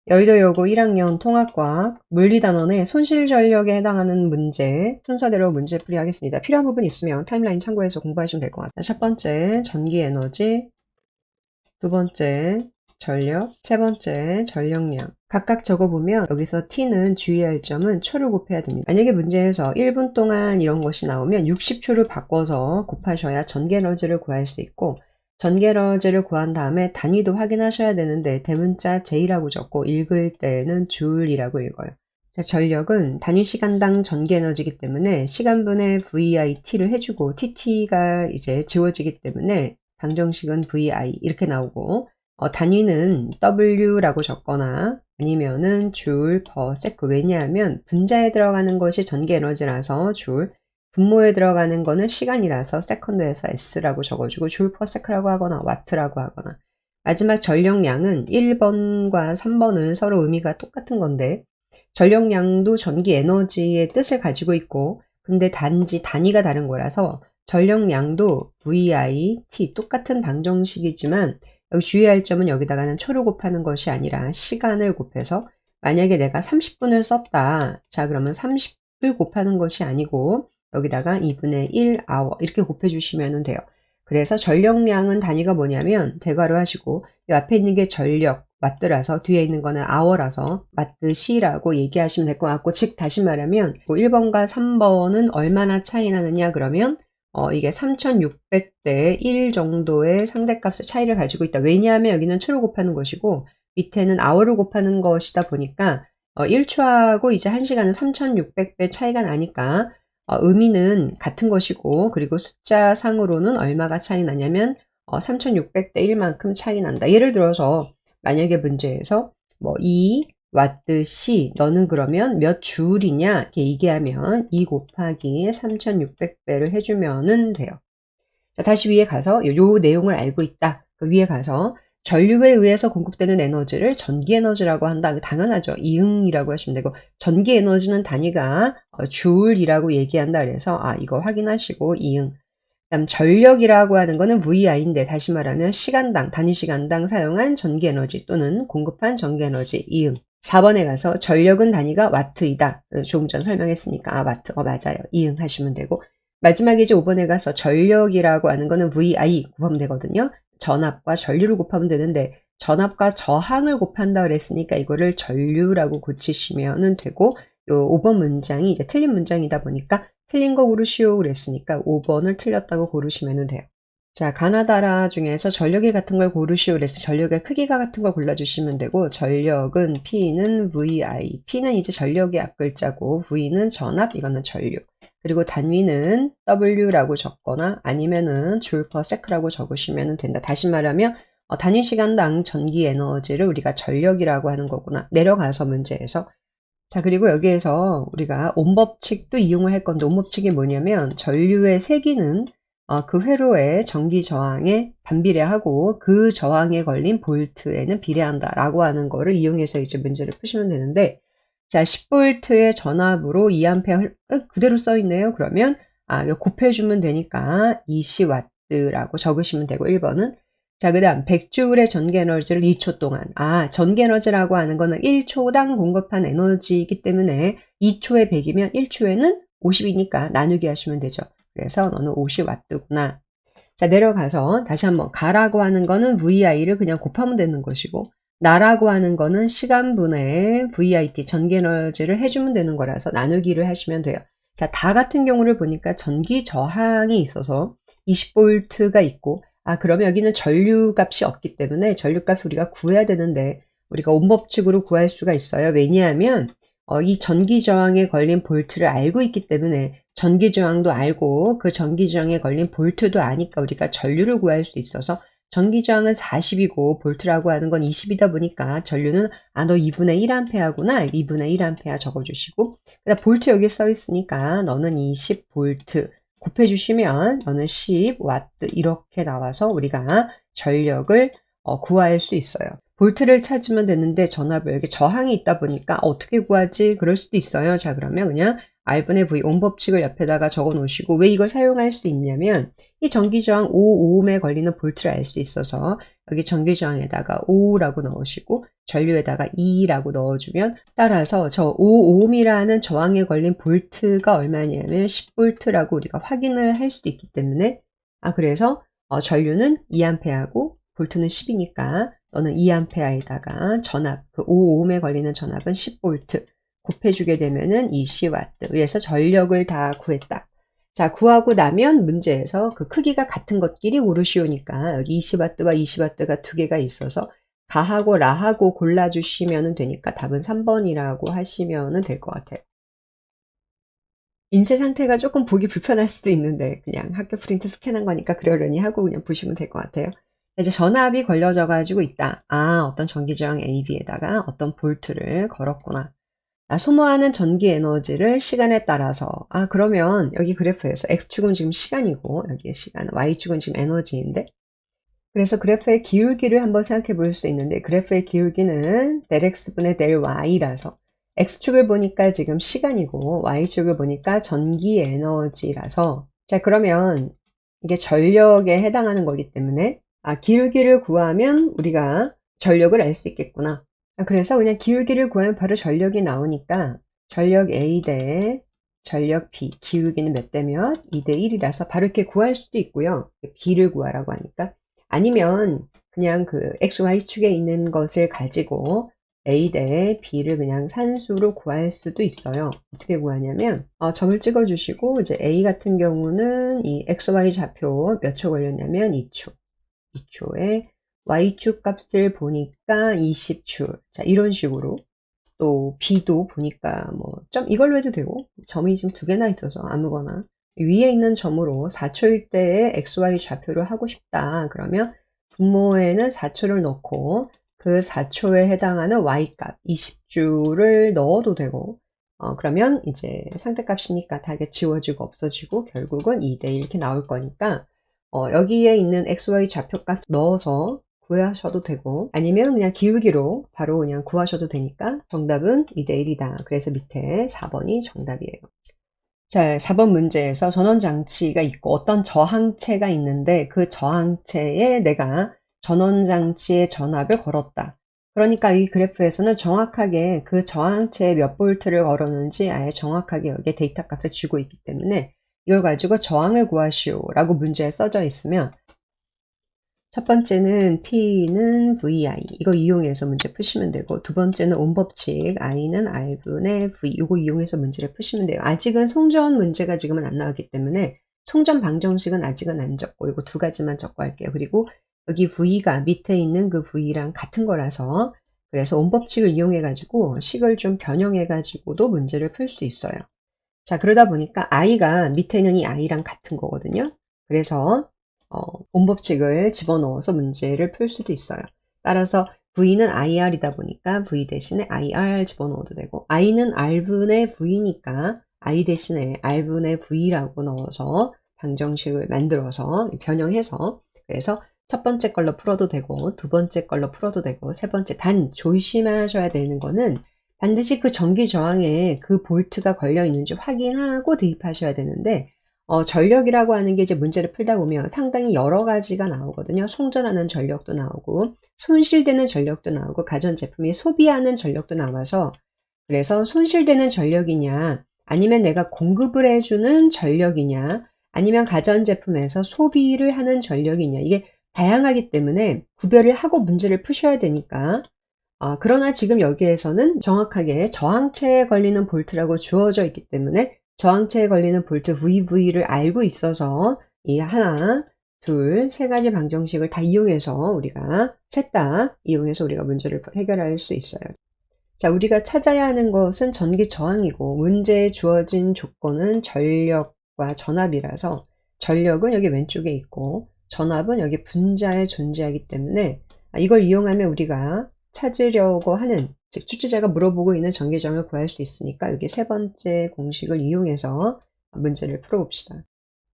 여의도여고 1학년 통합과학 물리단원의 손실전력에 해당하는 문제 순서대로 문제풀이 하겠습니다. 필요한 부분 있으면 타임라인 참고해서 공부하시면 될 것 같아요. 첫 번째 전기에너지, 두 번째 전력, 세 번째 전력량. 각각 적어보면 여기서 T는 주의할 점은 초를 곱해야 됩니다. 만약에 문제에서 1분 동안 이런 것이 나오면 60초를 바꿔서 곱하셔야 전기에너지를 구할 수 있고, 전기에너지를 구한 다음에 단위도 확인하셔야 되는데 대문자 J라고 적고 읽을 때는 줄이라고 읽어요. 자, 전력은 단위 시간당 전기에너지이기 때문에 시간분의 VIT를 해주고 TT가 이제 지워지기 때문에 방정식은 VI 이렇게 나오고, 단위는 W라고 적거나 아니면은 줄 per sec. 왜냐하면 분자에 들어가는 것이 전기에너지라서 줄, 분모에 들어가는 거는 시간이라서 세컨드에서 S라고 적어주고 줄 per sec라고 하거나 와트라고 하거나. 마지막 전력량은 1번과 3번은 서로 의미가 똑같은 건데, 전력량도 전기에너지의 뜻을 가지고 있고, 근데 단지 단위가 다른 거라서 전력량도 VIT 똑같은 방정식이지만 여기 주의할 점은 여기다가는 초를 곱하는 것이 아니라 시간을 곱해서, 만약에 내가 30분을 썼다. 자, 그러면 30을 곱하는 것이 아니고 여기다가 2분의 1 hour 이렇게 곱해주시면 돼요. 그래서 전력량은 단위가 뭐냐면 대괄호 하시고 이 앞에 있는 게 전력, 와트라서 뒤에 있는 거는 hour라서 와트 C라고 얘기하시면 될 것 같고, 즉 다시 말하면 1번과 3번은 얼마나 차이 나느냐 그러면 이게 3600대 1 정도의 상대값의 차이를 가지고 있다. 왜냐하면 여기는 초를 곱하는 것이고 밑에는 hour를 곱하는 것이다 보니까 1초하고 이제 1시간은 3600배 차이가 나니까 의미는 같은 것이고, 그리고 숫자 상으로는 얼마가 차이 나냐면 3600대 1만큼 차이 난다. 예를 들어서 만약에 문제에서 2 와트 C 너는 그러면 몇 줄이냐 이렇게 얘기하면 2 곱하기 3600배를 해주면 돼요. 자, 다시 위에 가서 요 내용을 알고 있다. 그 위에 가서 전류에 의해서 공급되는 에너지를 전기에너지라고 한다. 당연하죠. 이응이라고 하시면 되고, 전기에너지는 단위가 줄이라고 얘기한다. 그래서 이거 확인하시고 이응. 그다음 전력이라고 하는 거는 VI인데 다시 말하면 시간당, 단위 시간당 사용한 전기에너지 또는 공급한 전기에너지 이응. 4번에 가서 전력은 단위가 와트이다. 조금 전 설명했으니까 와트, 맞아요. 이응 하시면 되고, 마지막에 이제 5번에 가서 전력이라고 하는 거는 VI 곱하면 되거든요. 전압과 전류를 곱하면 되는데 전압과 저항을 곱한다 그랬으니까 이거를 전류라고 고치시면 되고, 요 5번 문장이 이제 틀린 문장이다 보니까 틀린 거 고르시오 그랬으니까 5번을 틀렸다고 고르시면 돼요. 자, 가나다라 중에서 전력이 같은 걸 고르시오 그래서 전력의 크기가 같은 걸 골라주시면 되고, 전력은 P는 VI, P는 이제 전력의 앞글자고 V는 전압, 이거는 전류. 그리고 단위는 W라고 적거나 아니면은 줄 per sec라고 적으시면 된다. 다시 말하면 단위 시간당 전기 에너지를 우리가 전력이라고 하는 거구나. 내려가서 문제에서. 자, 그리고 여기에서 우리가 옴법칙도 이용을 할 건데, 옴법칙이 뭐냐면 전류의 세기는 그 회로의 전기 저항에 반비례하고 그 저항에 걸린 볼트에는 비례한다 라고 하는 거를 이용해서 이제 문제를 푸시면 되는데, 자, 10V의 전압으로 2A 그대로 써 있네요. 그러면 이거 곱해주면 되니까 20W라고 적으시면 되고 1번은. 자, 그 다음 100J의 전기에너지를 2초 동안. 전기에너지라고 하는 거는 1초당 공급한 에너지이기 때문에 2초에 100이면 1초에는 50이니까 나누기 하시면 되죠. 그래서 너는 50W구나. 자, 내려가서 다시 한번 가라고 하는 거는 VI를 그냥 곱하면 되는 것이고, 나라고 하는 거는 시간분의 VIT 전기에너지를 해주면 되는 거라서 나누기를 하시면 돼요. 자, 다 같은 경우를 보니까 전기 저항이 있어서 20V가 있고, 그러면 여기는 전류값이 없기 때문에 전류값을 우리가 구해야 되는데 우리가 옴법칙으로 구할 수가 있어요. 왜냐하면 이 전기 저항에 걸린 볼트를 알고 있기 때문에 전기 저항도 알고 그 전기 저항에 걸린 볼트도 아니까 우리가 전류를 구할 수 있어서, 전기 저항은 40이고 볼트라고 하는 건 20이다 보니까 전류는 너 2분의 1A구나. 2분의 1A 적어주시고, 그다음 볼트 여기 써 있으니까 너는 20V 곱해주시면 너는 10W 이렇게 나와서 우리가 전력을 구할 수 있어요. 볼트를 찾으면 되는데 전압을 여기 저항이 있다 보니까 어떻게 구하지? 그럴 수도 있어요. 자, 그러면 그냥 R분의 V 옴법칙을 옆에다가 적어 놓으시고, 왜 이걸 사용할 수 있냐면 이 전기저항 5ohm에 걸리는 볼트를 알 수 있어서 여기 전기저항에다가 5라고 넣으시고 전류에다가 2라고 넣어주면 따라서 저 5ohm이라는 저항에 걸린 볼트가 얼마냐면 10V라고 우리가 확인을 할 수도 있기 때문에 그래서 전류는 2A하고 볼트는 10이니까 너는 2A에다가 전압, 그 5ohm에 걸리는 전압은 10V 곱해주게 되면은 20W. 그래서 전력을 다 구했다. 자, 구하고 나면 문제에서 그 크기가 같은 것끼리 고르시오니까 여기 20W와 20W가 두 개가 있어서 가하고 라하고 골라주시면 되니까 답은 3번이라고 하시면 될 것 같아요. 인쇄 상태가 조금 보기 불편할 수도 있는데 그냥 학교 프린트 스캔한 거니까 그러려니 하고 그냥 보시면 될 것 같아요. 이제 전압이 걸려져 가지고 있다. 어떤 전기저항 AB에다가 어떤 볼트를 걸었구나. 소모하는 전기 에너지를 시간에 따라서 그러면 여기 그래프에서 X축은 지금 시간이고 여기에 시간, Y축은 지금 에너지인데 그래서 그래프의 기울기를 한번 생각해 볼 수 있는데 그래프의 기울기는 del X분의 del Y라서 X축을 보니까 지금 시간이고 Y축을 보니까 전기 에너지라서 자 그러면 이게 전력에 해당하는 거기 때문에 기울기를 구하면 우리가 전력을 알 수 있겠구나. 그래서 그냥 기울기를 구하면 바로 전력이 나오니까 전력 A 대 전력 B, 기울기는 몇 대 몇? 2대 1이라서 바로 이렇게 구할 수도 있고요. B를 구하라고 하니까. 아니면 그냥 그 XY축에 있는 것을 가지고 A 대 B를 그냥 산수로 구할 수도 있어요. 어떻게 구하냐면 점을 찍어 주시고 이제 A 같은 경우는 이 XY 좌표 몇 초 걸렸냐면 2초. 2초에 Y축 값을 보니까 20줄. 자, 이런 식으로. 또 B도 보니까 이걸로 해도 되고, 점이 지금 두 개나 있어서 아무거나. 위에 있는 점으로 4초일 때의 XY 좌표를 하고 싶다. 그러면 분모에는 4초를 넣고, 그 4초에 해당하는 Y값 20줄을 넣어도 되고, 그러면 이제 상대값이니까 다 지워지고 없어지고, 결국은 2대1 이렇게 나올 거니까, 여기에 있는 XY 좌표값 넣어서 구하셔도 되고 아니면 그냥 기울기로 바로 그냥 구하셔도 되니까 정답은 2대 1이다. 그래서 밑에 4번이 정답이에요. 자, 4번 문제에서 전원장치가 있고 어떤 저항체가 있는데 그 저항체에 내가 전원장치의 전압을 걸었다. 그러니까 이 그래프에서는 정확하게 그 저항체에 몇 볼트를 걸었는지 아예 정확하게 여기에 데이터 값을 주고 있기 때문에 이걸 가지고 저항을 구하시오 라고 문제에 써져 있으면 첫 번째는 P는 VI 이거 이용해서 문제 푸시면 되고 두 번째는 온법칙 I는 R분의 V 이거 이용해서 문제를 푸시면 돼요. 아직은 송전 문제가 지금은 안 나왔기 때문에 송전 방정식은 아직은 안 적고 이거 두 가지만 적고 할게요. 그리고 여기 V가 밑에 있는 그 V랑 같은 거라서 그래서 온법칙을 이용해 가지고 식을 좀 변형해 가지고도 문제를 풀 수 있어요. 자, 그러다 보니까 I가 밑에 있는 이 I랑 같은 거거든요. 그래서 온법칙을 집어넣어서 문제를 풀 수도 있어요. 따라서 V는 IR이다 보니까 V 대신에 IR 집어넣어도 되고 I는 R분의 V니까 I 대신에 R분의 V라고 넣어서 방정식을 만들어서 변형해서 그래서 첫 번째 걸로 풀어도 되고 두 번째 걸로 풀어도 되고 세 번째 단 조심하셔야 되는 거는 반드시 그 전기 저항에 그 볼트가 걸려 있는지 확인하고 대입하셔야 되는데 전력이라고 하는 게 이제 문제를 풀다 보면 상당히 여러 가지가 나오거든요. 송전하는 전력도 나오고 손실되는 전력도 나오고 가전제품이 소비하는 전력도 나와서 그래서 손실되는 전력이냐 아니면 내가 공급을 해주는 전력이냐 아니면 가전제품에서 소비를 하는 전력이냐 이게 다양하기 때문에 구별을 하고 문제를 푸셔야 되니까 그러나 지금 여기에서는 정확하게 저항체에 걸리는 볼트라고 주어져 있기 때문에 저항체에 걸리는 볼트 VV를 알고 있어서 이 하나, 둘, 세 가지 방정식을 다 이용해서 우리가 셋 다 이용해서 우리가 문제를 해결할 수 있어요. 자, 우리가 찾아야 하는 것은 전기 저항이고 문제에 주어진 조건은 전력과 전압이라서 전력은 여기 왼쪽에 있고 전압은 여기 분자에 존재하기 때문에 이걸 이용하면 우리가 찾으려고 하는 즉 출제자가 물어보고 있는 전기저항을 구할 수 있으니까 여기 세 번째 공식을 이용해서 문제를 풀어봅시다.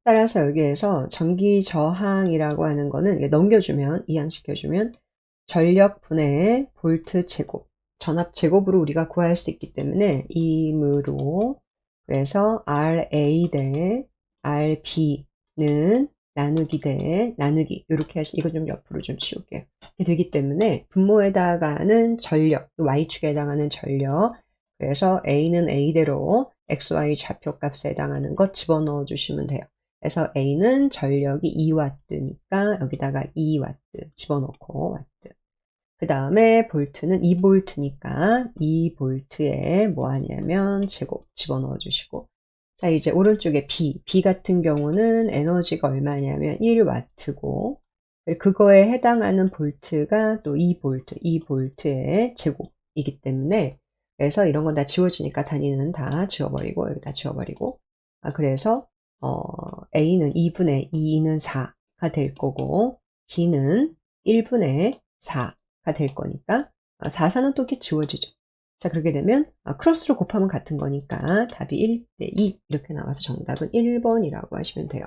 따라서 여기에서 전기저항이라고 하는 거는 넘겨주면 이항시켜주면 전력분의 볼트 제곱 전압 제곱으로 우리가 구할 수 있기 때문에 이므로 그래서 RA 대 RB는 나누기 대 나누기 이렇게 이거 좀 옆으로 좀 치울게요. 이렇게 되기 때문에 분모에 해당하는 전력, y축에 해당하는 전력, 그래서 a는 a대로 xy 좌표값에 해당하는 것 집어넣어 주시면 돼요. 그래서 a는 전력이 2W니까 여기다가 2W 집어넣고 와트. 그 다음에 볼트는 2볼트니까 2볼트에 뭐 하냐면 제곱 집어넣어 주시고, 자 이제 오른쪽에 B 같은 경우는 에너지가 얼마냐면 1W고 그거에 해당하는 볼트가 또 2볼트, 2볼트의 제곱이기 때문에, 그래서 이런 건 다 지워지니까 단위는 다 지워버리고 여기 다 지워버리고, 그래서 A는 2분의 2는 4가 될 거고 B는 1분의 4가 될 거니까 4, 4는 또 이렇게 지워지죠. 자 그렇게 되면 크로스로 곱하면 같은 거니까 답이 1대 2 이렇게 나와서 정답은 1번이라고 하시면 돼요.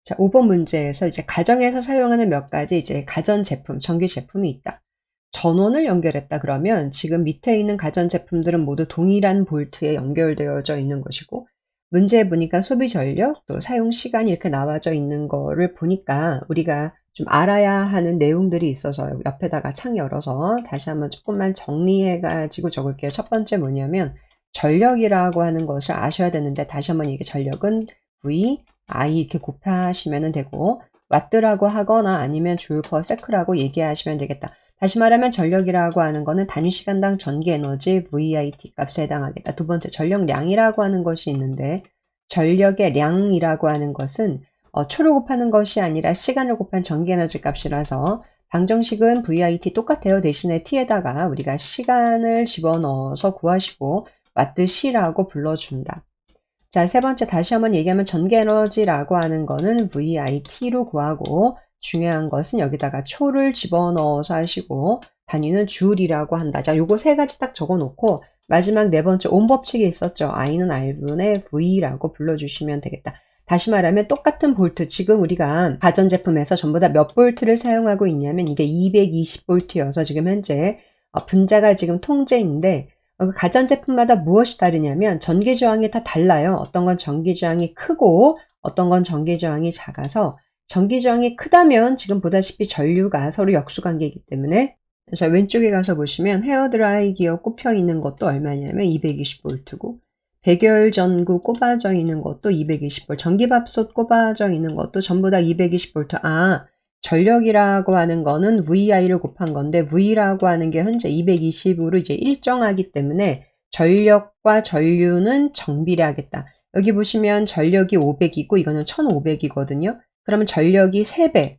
자 5번 문제에서 이제 가정에서 사용하는 몇 가지 이제 가전제품, 전기제품이 있다. 전원을 연결했다 그러면 지금 밑에 있는 가전제품들은 모두 동일한 볼트에 연결되어져 있는 것이고, 문제 보니까 소비 전력 또 사용 시간이 이렇게 나와져 있는 거를 보니까 우리가 좀 알아야 하는 내용들이 있어서 옆에다가 창 열어서 다시 한번 조금만 정리해 가지고 적을게요. 첫 번째 뭐냐면 전력이라고 하는 것을 아셔야 되는데, 다시 한번 이게 전력은 V, I 이렇게 곱하시면 되고, 와트라고 하거나 아니면 줄 퍼 세크라고 얘기하시면 되겠다. 다시 말하면 전력이라고 하는 거는 단위 시간당 전기 에너지 VIT 값에 해당하겠다. 두 번째 전력량이라고 하는 것이 있는데, 전력의 량이라고 하는 것은 초를 곱하는 것이 아니라 시간을 곱한 전기 에너지 값이라서 방정식은 VIT 똑같아요. 대신에 T에다가 우리가 시간을 집어넣어서 구하시고 와트 C라고 불러준다. 자, 세 번째 다시 한번 얘기하면 전기 에너지라고 하는 거는 VIT로 구하고, 중요한 것은 여기다가 초를 집어넣어서 하시고 단위는 줄이라고 한다. 자, 요거 세 가지 딱 적어놓고 마지막 네 번째 온 법칙이 있었죠. I는 R분의 V라고 불러주시면 되겠다. 다시 말하면 똑같은 볼트, 지금 우리가 가전제품에서 전부 다 몇 볼트를 사용하고 있냐면 이게 220볼트여서 지금 현재 분자가 지금 통째인데, 가전제품마다 무엇이 다르냐면 전기저항이 다 달라요. 어떤 건 전기저항이 크고 어떤 건 전기저항이 작아서, 전기저항이 크다면 지금 보다시피 전류가 서로 역수관계이기 때문에, 자 왼쪽에 가서 보시면 헤어드라이 기어 꼽혀 있는 것도 얼마냐면 220V고, 백열 전구 꼽아져 있는 것도 220V, 전기밥솥 꼽아져 있는 것도 전부 다 220V. 전력이라고 하는 거는 VI를 곱한 건데 V라고 하는 게 현재 220으로 이제 일정하기 때문에 전력과 전류는 정비례하겠다. 여기 보시면 전력이 500이고 이거는 1500이거든요. 그러면 전력이 3배,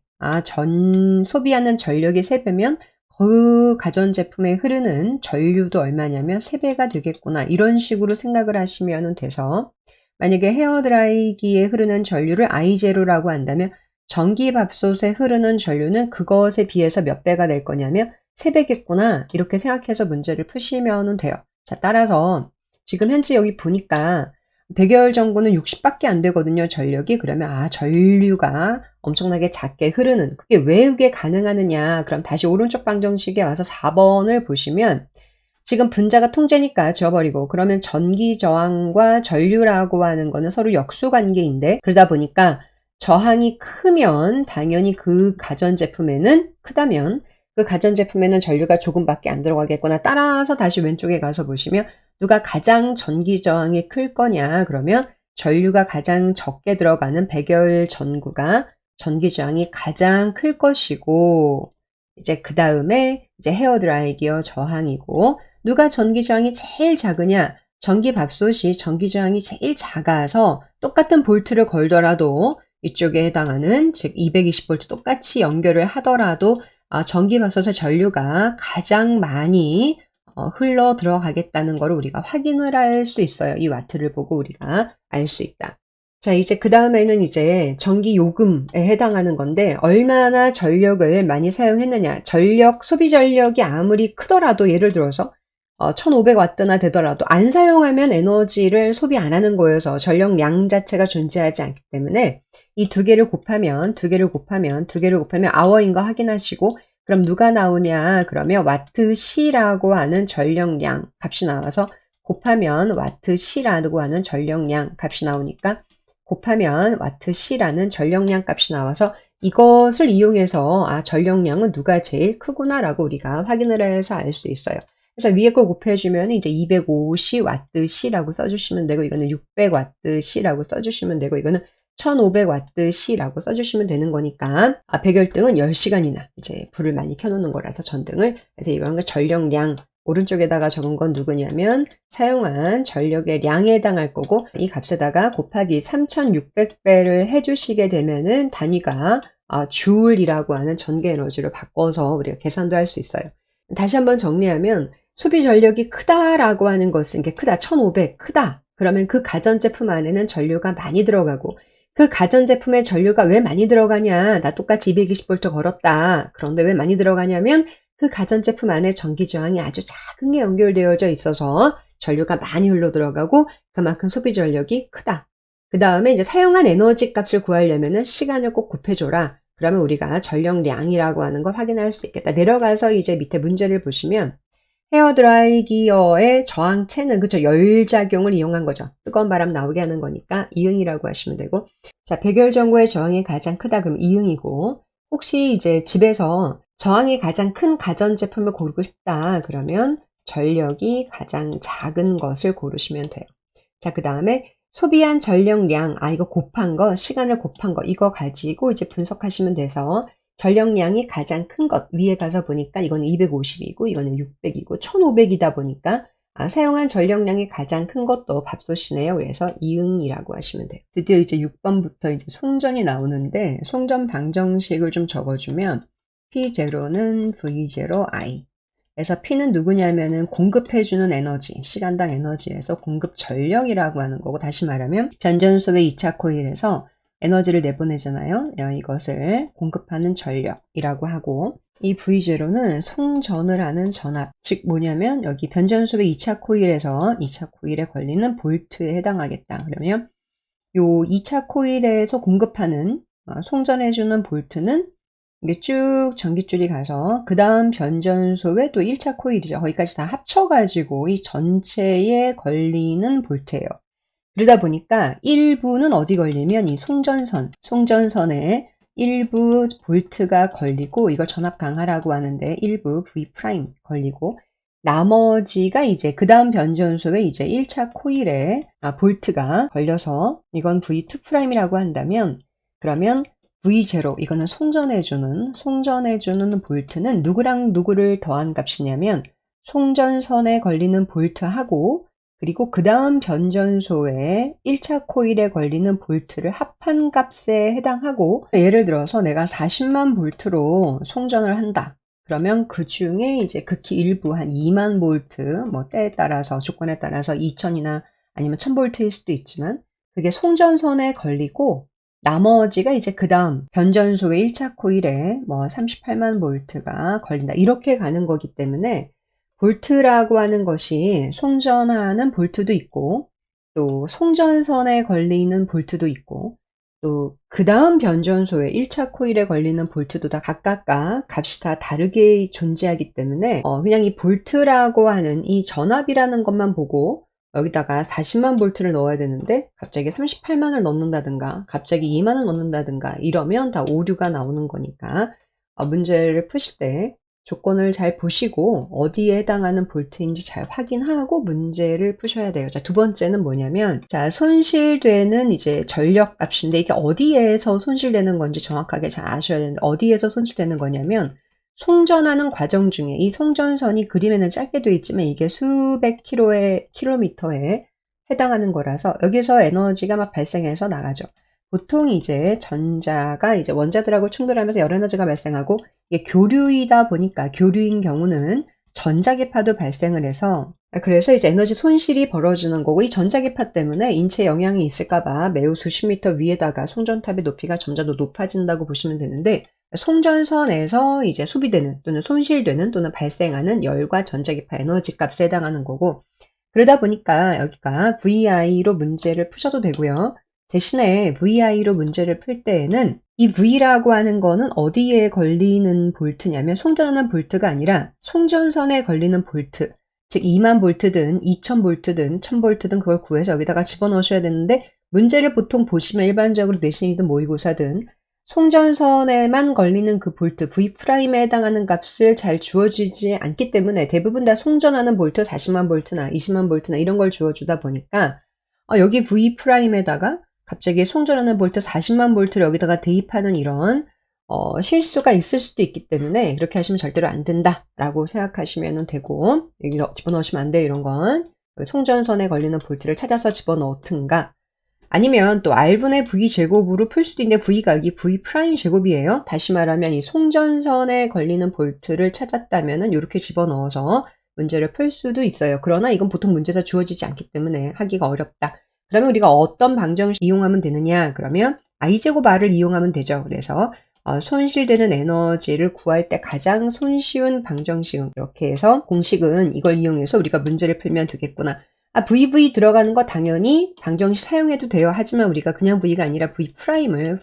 소비하는 전력이 3배면 그 가전제품에 흐르는 전류도 얼마냐면 3배가 되겠구나. 이런 식으로 생각을 하시면 돼서, 만약에 헤어드라이기에 흐르는 전류를 I0라고 한다면 전기밥솥에 흐르는 전류는 그것에 비해서 몇 배가 될 거냐면 3배겠구나. 이렇게 생각해서 문제를 푸시면 돼요. 자, 따라서 지금 현재 여기 보니까 백열 전구는 60밖에 안 되거든요, 전력이. 그러면 전류가 엄청나게 작게 흐르는, 그게 왜 그게 가능하느냐. 그럼 다시 오른쪽 방정식에 와서 4번을 보시면 지금 분자가 통째니까 지워버리고, 그러면 전기 저항과 전류라고 하는 거는 서로 역수관계인데, 그러다 보니까 저항이 크면 당연히 그 가전제품에는, 크다면 그 가전제품에는 전류가 조금밖에 안 들어가겠구나. 따라서 다시 왼쪽에 가서 보시면 누가 가장 전기 저항이 클 거냐, 그러면 전류가 가장 적게 들어가는 백열 전구가 전기 저항이 가장 클 것이고, 이제 그 다음에 이제 헤어드라이 기어 저항이고, 누가 전기 저항이 제일 작으냐, 전기밥솥이 전기 저항이 제일 작아서 똑같은 볼트를 걸더라도 이쪽에 해당하는, 즉 220V 똑같이 연결을 하더라도 전기밥솥의 전류가 가장 많이 흘러 들어가겠다는 것을 우리가 확인을 할 수 있어요. 이 와트를 보고 우리가 알 수 있다. 자, 이제 그 다음에는 이제 전기 요금에 해당하는 건데, 얼마나 전력을 많이 사용했느냐. 전력, 소비 전력이 아무리 크더라도, 예를 들어서 1500W나 되더라도 안 사용하면 에너지를 소비 안 하는 거여서 전력량 자체가 존재하지 않기 때문에 이 두 개를 곱하면 아워인 거 확인하시고, 그럼 누가 나오냐, 그러면 와트 C라고 하는 전력량 값이 나와서 곱하면 와트 C라고 하는 전력량 값이 나오니까 곱하면 와트 C라는 전력량 값이 나와서 이것을 이용해서 전력량은 누가 제일 크구나라고 우리가 확인을 해서 알 수 있어요. 그래서 위에 걸 곱해주면 이제 250와트 C라고 써주시면 되고, 이거는 600와트 C라고 써주시면 되고, 이거는 1500와트 C라고 써주시면 되는 거니까, 백열등은 10시간이나 이제 불을 많이 켜놓는 거라서 전등을. 그래서 이런 거 전력량, 오른쪽에다가 적은 건 누구냐면 사용한 전력의 량에 해당할 거고, 이 값에다가 곱하기 3600배를 해주시게 되면은 단위가 주울이라고 하는 전기 에너지로 바꿔서 우리가 계산도 할 수 있어요. 다시 한번 정리하면 소비 전력이 크다라고 하는 것은, 이게 크다, 1500 크다. 그러면 그 가전제품 안에는 전류가 많이 들어가고, 그 가전제품의 전류가 왜 많이 들어가냐, 나 똑같이 220V 걸었다. 그런데 왜 많이 들어가냐면 그 가전제품 안에 전기저항이 아주 작은 게 연결되어져 있어서 전류가 많이 흘러 들어가고 그만큼 소비 전력이 크다. 그 다음에 이제 사용한 에너지 값을 구하려면은 시간을 꼭 곱해줘라. 그러면 우리가 전력량이라고 하는 걸 확인할 수 있겠다. 내려가서 이제 밑에 문제를 보시면 헤어드라이기어의 저항체는, 그쵸, 열작용을 이용한 거죠. 뜨거운 바람 나오게 하는 거니까 이응이라고 하시면 되고, 자, 백열전구의 저항이 가장 크다 그러면 이응이고, 혹시 이제 집에서 저항이 가장 큰 가전제품을 고르고 싶다 그러면 전력이 가장 작은 것을 고르시면 돼요. 자, 그 다음에 소비한 전력량, 이거 곱한 거, 시간을 곱한 거, 이거 가지고 이제 분석하시면 돼서 전력량이 가장 큰 것, 위에 가서 보니까 이거는 250이고 이거는 600이고 1500이다 보니까 사용한 전력량이 가장 큰 것도 밥솥이네요. 그래서 이응이라고 하시면 돼요. 드디어 이제 6번부터 이제 송전이 나오는데, 송전 방정식을 좀 적어주면 P0는 V0I. 그래서 P는 누구냐면은 공급해주는 에너지, 시간당 에너지에서 공급 전력이라고 하는 거고, 다시 말하면 변전소의 2차 코일에서 에너지를 내보내잖아요. 이것을 공급하는 전력이라고 하고, 이 V0는 송전을 하는 전압, 즉 뭐냐면 여기 변전소의 2차 코일에서 2차 코일에 걸리는 볼트에 해당하겠다. 그러면 요 2차 코일에서 공급하는 송전해주는 볼트는 이게 쭉 전깃줄이 가서 그 다음 변전소의 또 1차 코일이죠. 거기까지 다 합쳐가지고 이 전체에 걸리는 볼트예요. 그러다 보니까 일부는 어디 걸리면 이 송전선에 일부 볼트가 걸리고, 이걸 전압 강하라고 하는데 일부 V' 걸리고, 나머지가 이제 그 다음 변전소에 이제 1차 코일에 볼트가 걸려서 이건 V2'이라고 한다면, 그러면 V0, 이거는 송전해주는 볼트는 누구랑 누구를 더한 값이냐면 송전선에 걸리는 볼트하고, 그리고 그 다음 변전소에 1차 코일에 걸리는 볼트를 합한 값에 해당하고, 예를 들어서 내가 40만 볼트로 송전을 한다. 그러면 그 중에 이제 극히 일부 한 2만 볼트, 뭐 때에 따라서, 조건에 따라서 2000이나 아니면 1000볼트일 수도 있지만, 그게 송전선에 걸리고, 나머지가 이제 그 다음 변전소의 1차 코일에 뭐 38만 볼트가 걸린다. 이렇게 가는 거기 때문에 볼트라고 하는 것이 송전하는 볼트도 있고, 또 송전선에 걸리는 볼트도 있고, 또 그 다음 변전소의 1차 코일에 걸리는 볼트도 다 각각 값이 다 다르게 존재하기 때문에 그냥 이 볼트라고 하는 이 전압이라는 것만 보고 여기다가 40만 볼트를 넣어야 되는데 갑자기 38만을 넣는다든가 갑자기 2만을 넣는다든가 이러면 다 오류가 나오는 거니까 문제를 푸실 때 조건을 잘 보시고 어디에 해당하는 볼트인지 잘 확인하고 문제를 푸셔야 돼요. 자, 두 번째는 뭐냐면, 자, 손실되는 이제 전력 값인데 이게 어디에서 손실되는 건지 정확하게 잘 아셔야 되는데, 어디에서 손실되는 거냐면 송전하는 과정 중에 이 송전선이 그림에는 짧게 되어 있지만 이게 수백 킬로미터에 해당하는 거라서 여기서 에너지가 막 발생해서 나가죠. 보통 이제 전자가 이제 원자들하고 충돌하면서 열 에너지가 발생하고, 이게 교류이다 보니까 교류인 경우는 전자기파도 발생을 해서, 그래서 이제 에너지 손실이 벌어지는 거고, 이 전자기파 때문에 인체에 영향이 있을까봐 매우 수십 미터 위에다가 송전탑의 높이가 점점 더 높아진다고 보시면 되는데, 송전선에서 이제 소비되는 또는 손실되는 또는 발생하는 열과 전자기파 에너지 값에 해당하는 거고, 그러다 보니까 여기가 VI로 문제를 푸셔도 되고요. 대신에 VI로 문제를 풀 때에는 이 V라고 하는 거는 어디에 걸리는 볼트냐면 송전하는 볼트가 아니라 송전선에 걸리는 볼트, 즉 2만 볼트든 2000 볼트든 1000 볼트든 그걸 구해서 여기다가 집어넣으셔야 되는데, 문제를 보통 보시면 일반적으로 내신이든 모의고사든 송전선에만 걸리는 그 볼트 V'에 해당하는 값을 잘 주어주지 않기 때문에 대부분 다 송전하는 볼트 40만 볼트나 20만 볼트나 이런 걸 주어주다 보니까 여기 V'에다가 갑자기 송전하는 볼트 40만 볼트를 여기다가 대입하는 이런 실수가 있을 수도 있기 때문에 이렇게 하시면 절대로 안 된다라고 생각하시면 되고, 여기 집어넣으시면 안 돼요. 이런 건 송전선에 걸리는 볼트를 찾아서 집어넣든가, 아니면 또 R분의 V 제곱으로 풀 수도 있는데 V가 여기 V 프라임 제곱이에요. 다시 말하면 이 송전선에 걸리는 볼트를 찾았다면은 이렇게 집어넣어서 문제를 풀 수도 있어요. 그러나 이건 보통 문제가 주어지지 않기 때문에 하기가 어렵다. 그러면 우리가 어떤 방정식 이용하면 되느냐? 그러면 I제곱 R을 이용하면 되죠. 그래서 손실되는 에너지를 구할 때 가장 손쉬운 방정식은 이렇게 해서 공식은 이걸 이용해서 우리가 문제를 풀면 되겠구나. VV 들어가는 거 당연히 방정식 사용해도 돼요. 하지만 우리가 그냥 V가 아니라 V 프라임을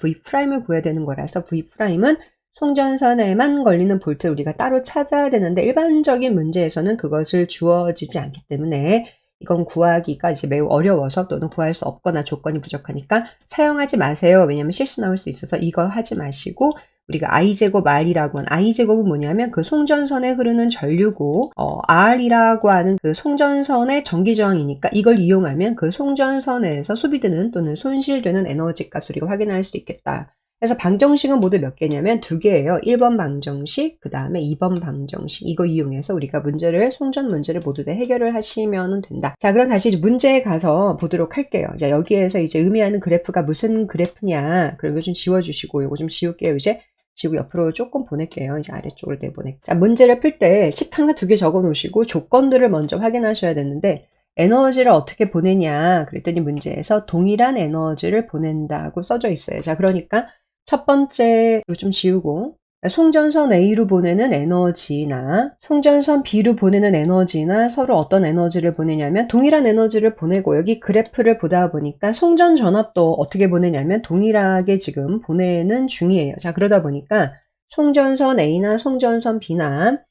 구해야 되는 거라서 V 프라임은 송전선에만 걸리는 볼트를 우리가 따로 찾아야 되는데 일반적인 문제에서는 그것을 주어지지 않기 때문에 이건 구하기가 이제 매우 어려워서 또는 구할 수 없거나 조건이 부족하니까 사용하지 마세요. 왜냐하면 실수 나올 수 있어서 이거 하지 마시고 우리가 I제곱 R이라고 하는 I제곱은 뭐냐면 그 송전선에 흐르는 전류고 R이라고 하는 그 송전선의 전기저항이니까 이걸 이용하면 그 송전선에서 소비되는 또는 손실되는 에너지 값을 우리가 확인할 수 있겠다. 그래서 방정식은 모두 몇 개냐면 2개예요. 1번 방정식, 그 다음에 2번 방정식. 이거 이용해서 우리가 송전 문제를 모두 다 해결을 하시면 된다. 자, 그럼 다시 문제에 가서 보도록 할게요. 자, 여기에서 이제 의미하는 그래프가 무슨 그래프냐. 그럼 이거 좀 지워주시고, 이거 좀 지울게요. 이제 지우고 옆으로 조금 보낼게요. 이제 아래쪽으로 내보낼게요. 자, 문제를 풀 때 식항과 2개 적어 놓으시고 조건들을 먼저 확인하셔야 되는데 에너지를 어떻게 보내냐. 그랬더니 문제에서 동일한 에너지를 보낸다고 써져 있어요. 자, 그러니까 첫 번째 이거 좀 지우고 송전선 A로 보내는 에너지나 송전선 B로 보내는 에너지나 서로 어떤 에너지를 보내냐면 동일한 에너지를 보내고 여기 그래프를 보다 보니까 송전 전압도 어떻게 보내냐면 동일하게 지금 보내는 중이에요. 자, 그러다 보니까 송전선 A나 송전선 B나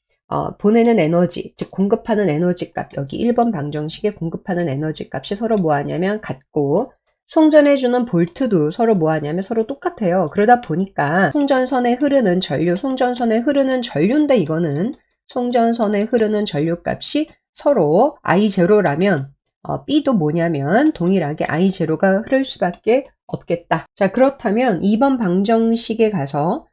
보내는 에너지, 즉 공급하는 에너지 값, 여기 1번 방정식에 공급하는 에너지 값이 서로 뭐하냐면 같고 송전해주는 볼트도 서로 뭐하냐면 서로 똑같아요. 그러다 보니까 송전선에 흐르는 전류인데 이거는 송전선에 흐르는 전류 값이 서로 I0라면 B도 뭐냐면 동일하게 I0가 흐를 수밖에 없겠다. 자, 그렇다면 2번 방정식에 가서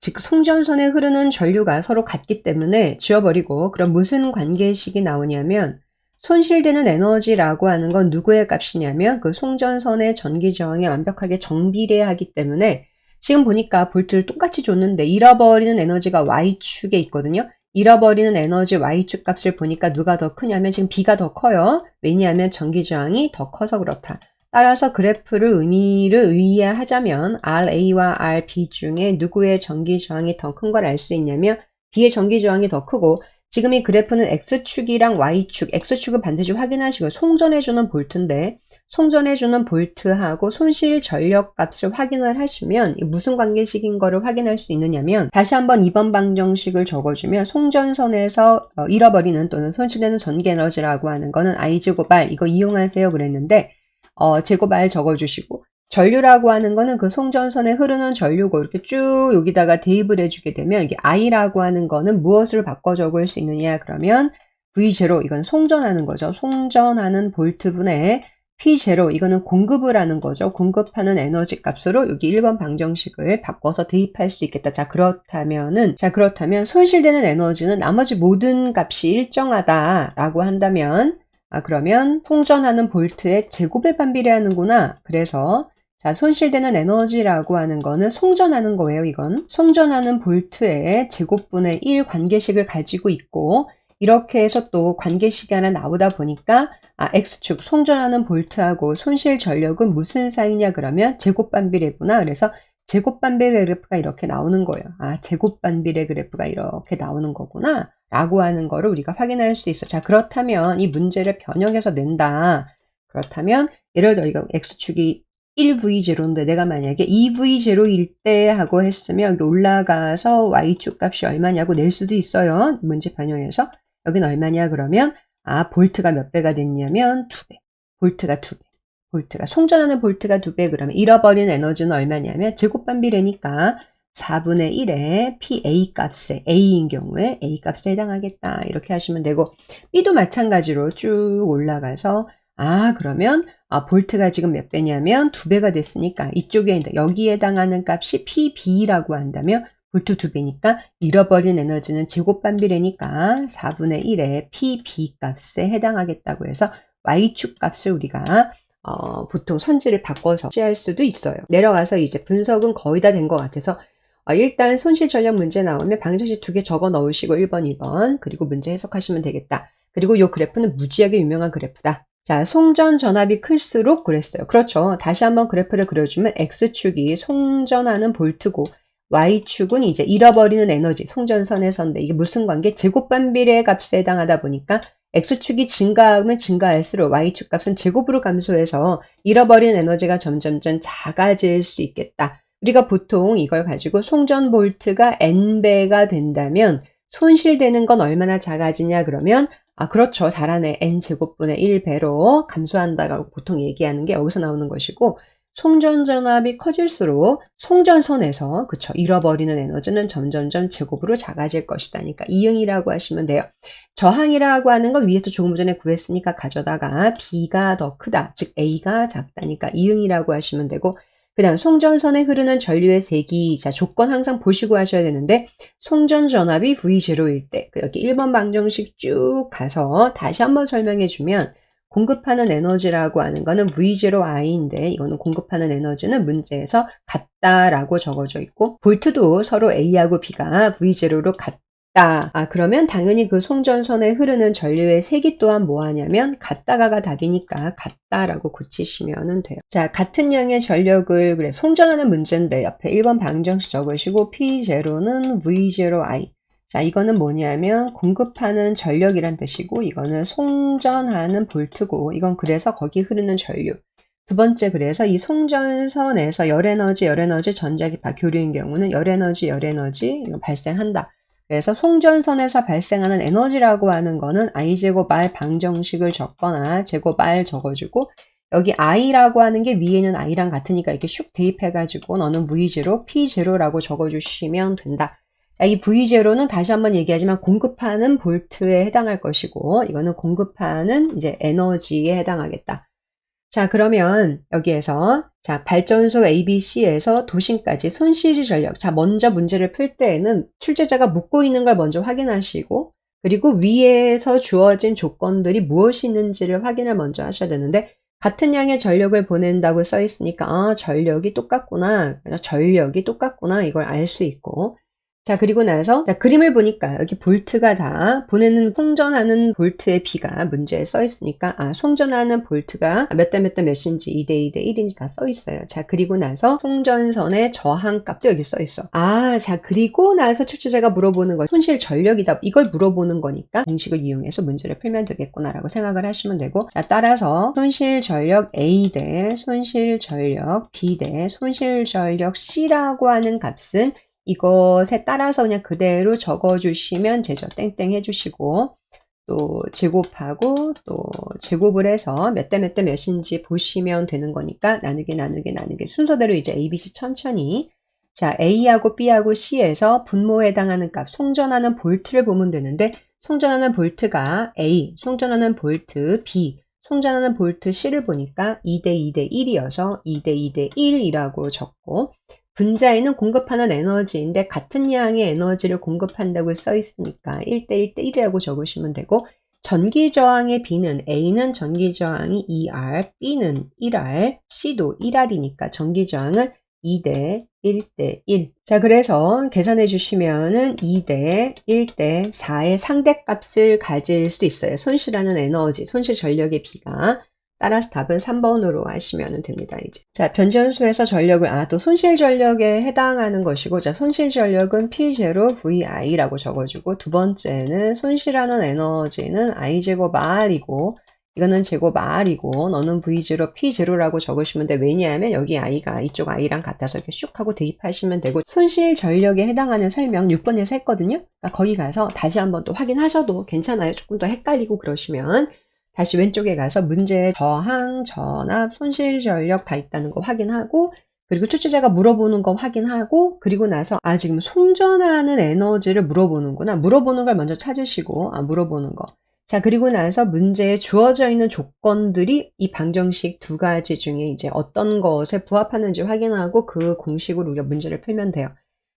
즉 송전선에 흐르는 전류가 서로 같기 때문에 지워버리고 그럼 무슨 관계식이 나오냐면 손실되는 에너지라고 하는 건 누구의 값이냐면 그 송전선의 전기 저항에 완벽하게 정비례하기 때문에 지금 보니까 볼트를 똑같이 줬는데 잃어버리는 에너지가 Y축에 있거든요. 잃어버리는 에너지 Y축 값을 보니까 누가 더 크냐면 지금 B가 더 커요. 왜냐하면 전기 저항이 더 커서 그렇다. 따라서 그래프를 의미를 이해하자면 RA와 RB 중에 누구의 전기 저항이 더 큰 걸 알 수 있냐면 B의 전기 저항이 더 크고 지금 이 그래프는 X축이랑 Y축, X축은 반드시 확인하시고 송전해주는 볼트인데 송전해주는 볼트하고 손실 전력 값을 확인을 하시면 무슨 관계식인 거를 확인할 수 있느냐면 다시 한번 2번 방정식을 적어주면 송전선에서 잃어버리는 또는 손실되는 전기 에너지라고 하는 거는 I제곱 R 이거 이용하세요 그랬는데 제곱 R 적어주시고 전류라고 하는 거는 그 송전선에 흐르는 전류고 이렇게 쭉 여기다가 대입을 해주게 되면 이게 I라고 하는 거는 무엇을 바꿔 적을 수 있느냐 그러면 V0 이건 송전하는 거죠. 송전하는 볼트분의 P0 이거는 공급을 하는 거죠. 공급하는 에너지 값으로 여기 1번 방정식을 바꿔서 대입할 수 있겠다. 자, 그렇다면 손실되는 에너지는 나머지 모든 값이 일정하다라고 한다면 그러면 송전하는 볼트의 제곱에 반비례하는구나. 그래서 자, 손실되는 에너지라고 하는 거는 송전하는 거예요, 이건. 송전하는 볼트의 제곱분의 1 관계식을 가지고 있고 이렇게 해서 또 관계식이 하나 나오다 보니까 X축 송전하는 볼트하고 손실 전력은 무슨 사이냐 그러면 제곱 반비례구나. 그래서 제곱 반비례 그래프가 이렇게 나오는 거예요. 제곱 반비례 그래프가 이렇게 나오는 거구나. 라고 하는 거를 우리가 확인할 수 있어. 자, 그렇다면 이 문제를 변형해서 낸다. 그렇다면 예를 들어 이거 X축이 1V0인데 내가 만약에 2V0일 때 하고 했으면 여기 올라가서 Y축 값이 얼마냐고 낼 수도 있어요. 문제 변형해서. 여기는 얼마냐 그러면 볼트가 몇 배가 됐냐면 2배. 볼트가 2배. 볼트가 송전하는 볼트가 2배 그러면 잃어버린 에너지는 얼마냐면 제곱반비례니까 4분의 1의 PA 값에 A인 경우에 A 값에 해당하겠다. 이렇게 하시면 되고 B도 마찬가지로 쭉 올라가서 그러면 볼트가 지금 몇 배냐면 2배가 됐으니까 이쪽에 여기에 해당하는 값이 PB라고 한다면 볼트 2배니까 잃어버린 에너지는 제곱반비례니까 4분의 1의 PB 값에 해당하겠다고 해서 Y축 값을 우리가 보통 선지를 바꿔서 취할 수도 있어요. 내려가서 이제 분석은 거의 다 된 것 같아서 일단 손실 전력 문제 나오면 방정식 2개 적어 넣으시고 1번, 2번 그리고 문제 해석하시면 되겠다. 그리고 이 그래프는 무지하게 유명한 그래프다. 자, 송전 전압이 클수록 그랬어요. 그렇죠. 다시 한번 그래프를 그려주면 X축이 송전하는 볼트고 Y축은 이제 잃어버리는 에너지, 송전선에서인데 이게 무슨 관계? 제곱반비례 값에 해당하다 보니까 X축이 증가하면 증가할수록 Y축 값은 제곱으로 감소해서 잃어버린 에너지가 점점점 작아질 수 있겠다. 우리가 보통 이걸 가지고 송전 볼트가 N배가 된다면 손실되는 건 얼마나 작아지냐 그러면 그렇죠. 잘하네. N제곱분의 1배로 감소한다고 보통 얘기하는 게 여기서 나오는 것이고 송전 전압이 커질수록 송전선에서 그쵸 잃어버리는 에너지는 점점점 제곱으로 작아질 것이다. 그러니까 이응이라고 하시면 돼요. 저항이라고 하는 건 위에서 조금 전에 구했으니까 가져다가 B가 더 크다. 즉 A가 작다니까 이응이라고 하시면 되고 그 다음 송전선에 흐르는 전류의 세기 자 조건 항상 보시고 하셔야 되는데 송전 전압이 V0일 때 여기 1번 방정식 쭉 가서 다시 한번 설명해 주면 공급하는 에너지라고 하는 거는 V0I인데 이거는 공급하는 에너지는 문제에서 같다라고 적어져 있고 볼트도 서로 A하고 B가 V0로 같다. 그러면 당연히 그 송전선에 흐르는 전류의 세기 또한 뭐 하냐면 같다가 답이니까 같다라고 고치시면 돼요. 자, 같은 양의 전력을 그래 송전하는 문제인데 옆에 1번 방정식 적으시고 P0는 V0I. 자, 이거는 뭐냐면 공급하는 전력이란 뜻이고 이거는 송전하는 볼트고 이건 그래서 거기 흐르는 전류. 두 번째 그래서 이 송전선에서 열에너지 전자기파 교류인 경우는 열에너지 이거 발생한다. 그래서 송전선에서 발생하는 에너지라고 하는 거는 I제곱 R 방정식을 적거나 제곱 R 적어주고 여기 I라고 하는 게 위에는 I랑 같으니까 이렇게 슉 대입해가지고 너는 V0, P0라고 적어주시면 된다. 자, 이 V0는 다시 한번 얘기하지만 공급하는 볼트에 해당할 것이고 이거는 공급하는 이제 에너지에 해당하겠다. 자, 그러면 여기에서 자, 발전소 ABC에서 도심까지 손실 전력. 자, 먼저 문제를 풀 때에는 출제자가 묻고 있는 걸 먼저 확인하시고 그리고 위에서 주어진 조건들이 무엇이 있는지를 확인을 먼저 하셔야 되는데 같은 양의 전력을 보낸다고 써 있으니까 전력이 똑같구나. 이걸 알 수 있고 자, 그리고 나서 자, 그림을 보니까 여기 볼트가 다 보내는 송전하는 볼트의 B가 문제에 써 있으니까 송전하는 볼트가 몇 대 몇인지 2대 2대 1인지 다 써 있어요. 자, 그리고 나서 송전선의 저항값도 여기 써 있어. 자, 그리고 나서 출제자가 물어보는 거 손실 전력이다. 이걸 물어보는 거니까 공식을 이용해서 문제를 풀면 되겠구나라고 생각을 하시면 되고 자, 따라서 손실 전력 A 대 손실 전력 B 대 손실 전력 C라고 하는 값은 이것에 따라서 그냥 그대로 적어주시면 되죠. 땡땡 해주시고 또 제곱하고 또 제곱을 해서 몇 대 몇인지 보시면 되는 거니까 나누기 순서대로 이제 A, B, C 천천히 자 A하고 B하고 C에서 분모에 해당하는 값 송전하는 볼트를 보면 되는데 송전하는 볼트가 A, 송전하는 볼트 B, 송전하는 볼트 C를 보니까 2대 2대 1이어서 2대 2대 1이라고 적고 분자에는 공급하는 에너지인데 같은 양의 에너지를 공급한다고 써 있으니까 1대 1대 1이라고 적으시면 되고 전기저항의 B는 A는 전기저항이 2R, B는 1R, C도 1R이니까 전기저항은 2대 1대 1. 자, 그래서 계산해 주시면은 2대 1대 4의 상대값을 가질 수도 있어요. 손실하는 에너지, 손실 전력의 B가. 따라서 답은 3번으로 하시면 됩니다. 이제 자 변전수에서 전력을 또 손실 전력에 해당하는 것이고 자 손실 전력은 P0VI라고 적어주고 두 번째는 손실하는 에너지는 I제곱 R이고 이거는 제곱 R이고 너는 V0 P0라고 적으시면 돼. 왜냐하면 여기 I가 이쪽 I랑 같아서 이렇게 슉 하고 대입하시면 되고 손실 전력에 해당하는 설명 6번에서 했거든요. 그러니까 거기 가서 다시 한번 또 확인하셔도 괜찮아요. 조금 더 헷갈리고 그러시면 다시 왼쪽에 가서 문제의 저항, 전압, 손실 전력 다 있다는 거 확인하고 그리고 출제자가 물어보는 거 확인하고 그리고 나서 지금 송전하는 에너지를 물어보는구나. 물어보는 걸 먼저 찾으시고 물어보는 거. 자, 그리고 나서 문제에 주어져 있는 조건들이 이 방정식 두 가지 중에 이제 어떤 것에 부합하는지 확인하고 그 공식으로 우리가 문제를 풀면 돼요.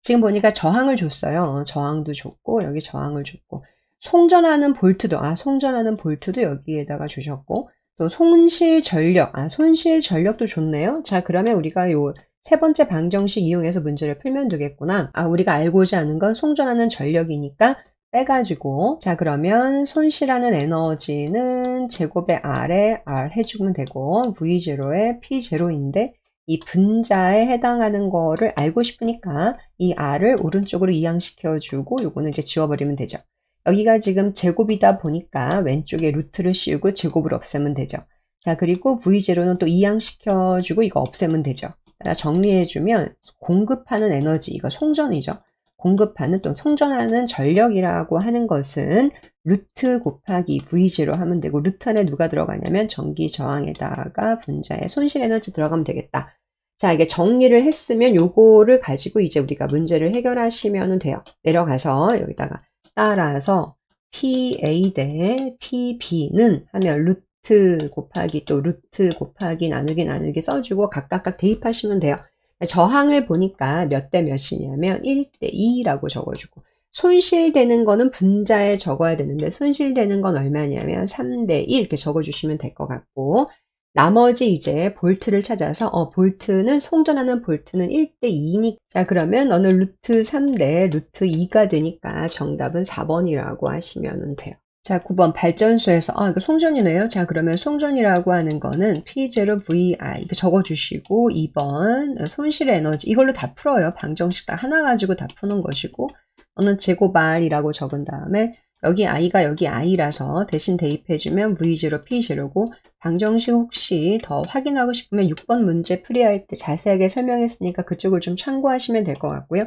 지금 보니까 저항을 줬어요. 저항도 줬고 여기 저항을 줬고 송전하는 볼트도 여기에다가 주셨고 또 손실 전력, 손실 전력도 좋네요. 자, 그러면 우리가 요 세 번째 방정식 이용해서 문제를 풀면 되겠구나. 우리가 알고자 하는 건 송전하는 전력이니까 빼가지고 자, 그러면 손실하는 에너지는 제곱의 R에 R 해주면 되고 V0에 P0인데 이 분자에 해당하는 거를 알고 싶으니까 이 R을 오른쪽으로 이항시켜주고 요거는 이제 지워버리면 되죠. 여기가 지금 제곱이다 보니까 왼쪽에 루트를 씌우고 제곱을 없애면 되죠. 자, 그리고 V0는 또 이항시켜주고 이거 없애면 되죠. 따라 정리해주면 공급하는 에너지, 이거 송전이죠. 공급하는 또 송전하는 전력이라고 하는 것은 루트 곱하기 V0 하면 되고 루트 안에 누가 들어가냐면 전기 저항에다가 분자에 손실 에너지 들어가면 되겠다. 자, 이게 정리를 했으면 요거를 가지고 이제 우리가 문제를 해결하시면 돼요. 내려가서 여기다가 따라서 PA 대 PB는 하면 루트 곱하기 또 루트 곱하기 나누기 써주고 각각 대입하시면 돼요. 저항을 보니까 몇 대 몇이냐면 1대 2라고 적어주고 손실되는 거는 분자에 적어야 되는데 손실되는 건 얼마냐면 3대 1 이렇게 적어주시면 될 것 같고 나머지 이제 볼트를 찾아서 볼트는 송전하는 볼트는 1대 2니까 자, 그러면 너는 루트 3대 루트 2가 되니까 정답은 4번이라고 하시면 돼요. 자, 9번 발전소에서 이거 송전이네요. 자, 그러면 송전이라고 하는 거는 P0VI 이렇게 적어주시고 2번 손실 에너지 이걸로 다 풀어요. 방정식 다 하나 가지고 다 푸는 것이고 어느 제곱 R이라고 적은 다음에 여기 I가 여기 I라서 대신 대입해주면 V0, P0고 방정식 혹시 더 확인하고 싶으면 6번 문제 풀이할 때 자세하게 설명했으니까 그쪽을 좀 참고하시면 될 것 같고요.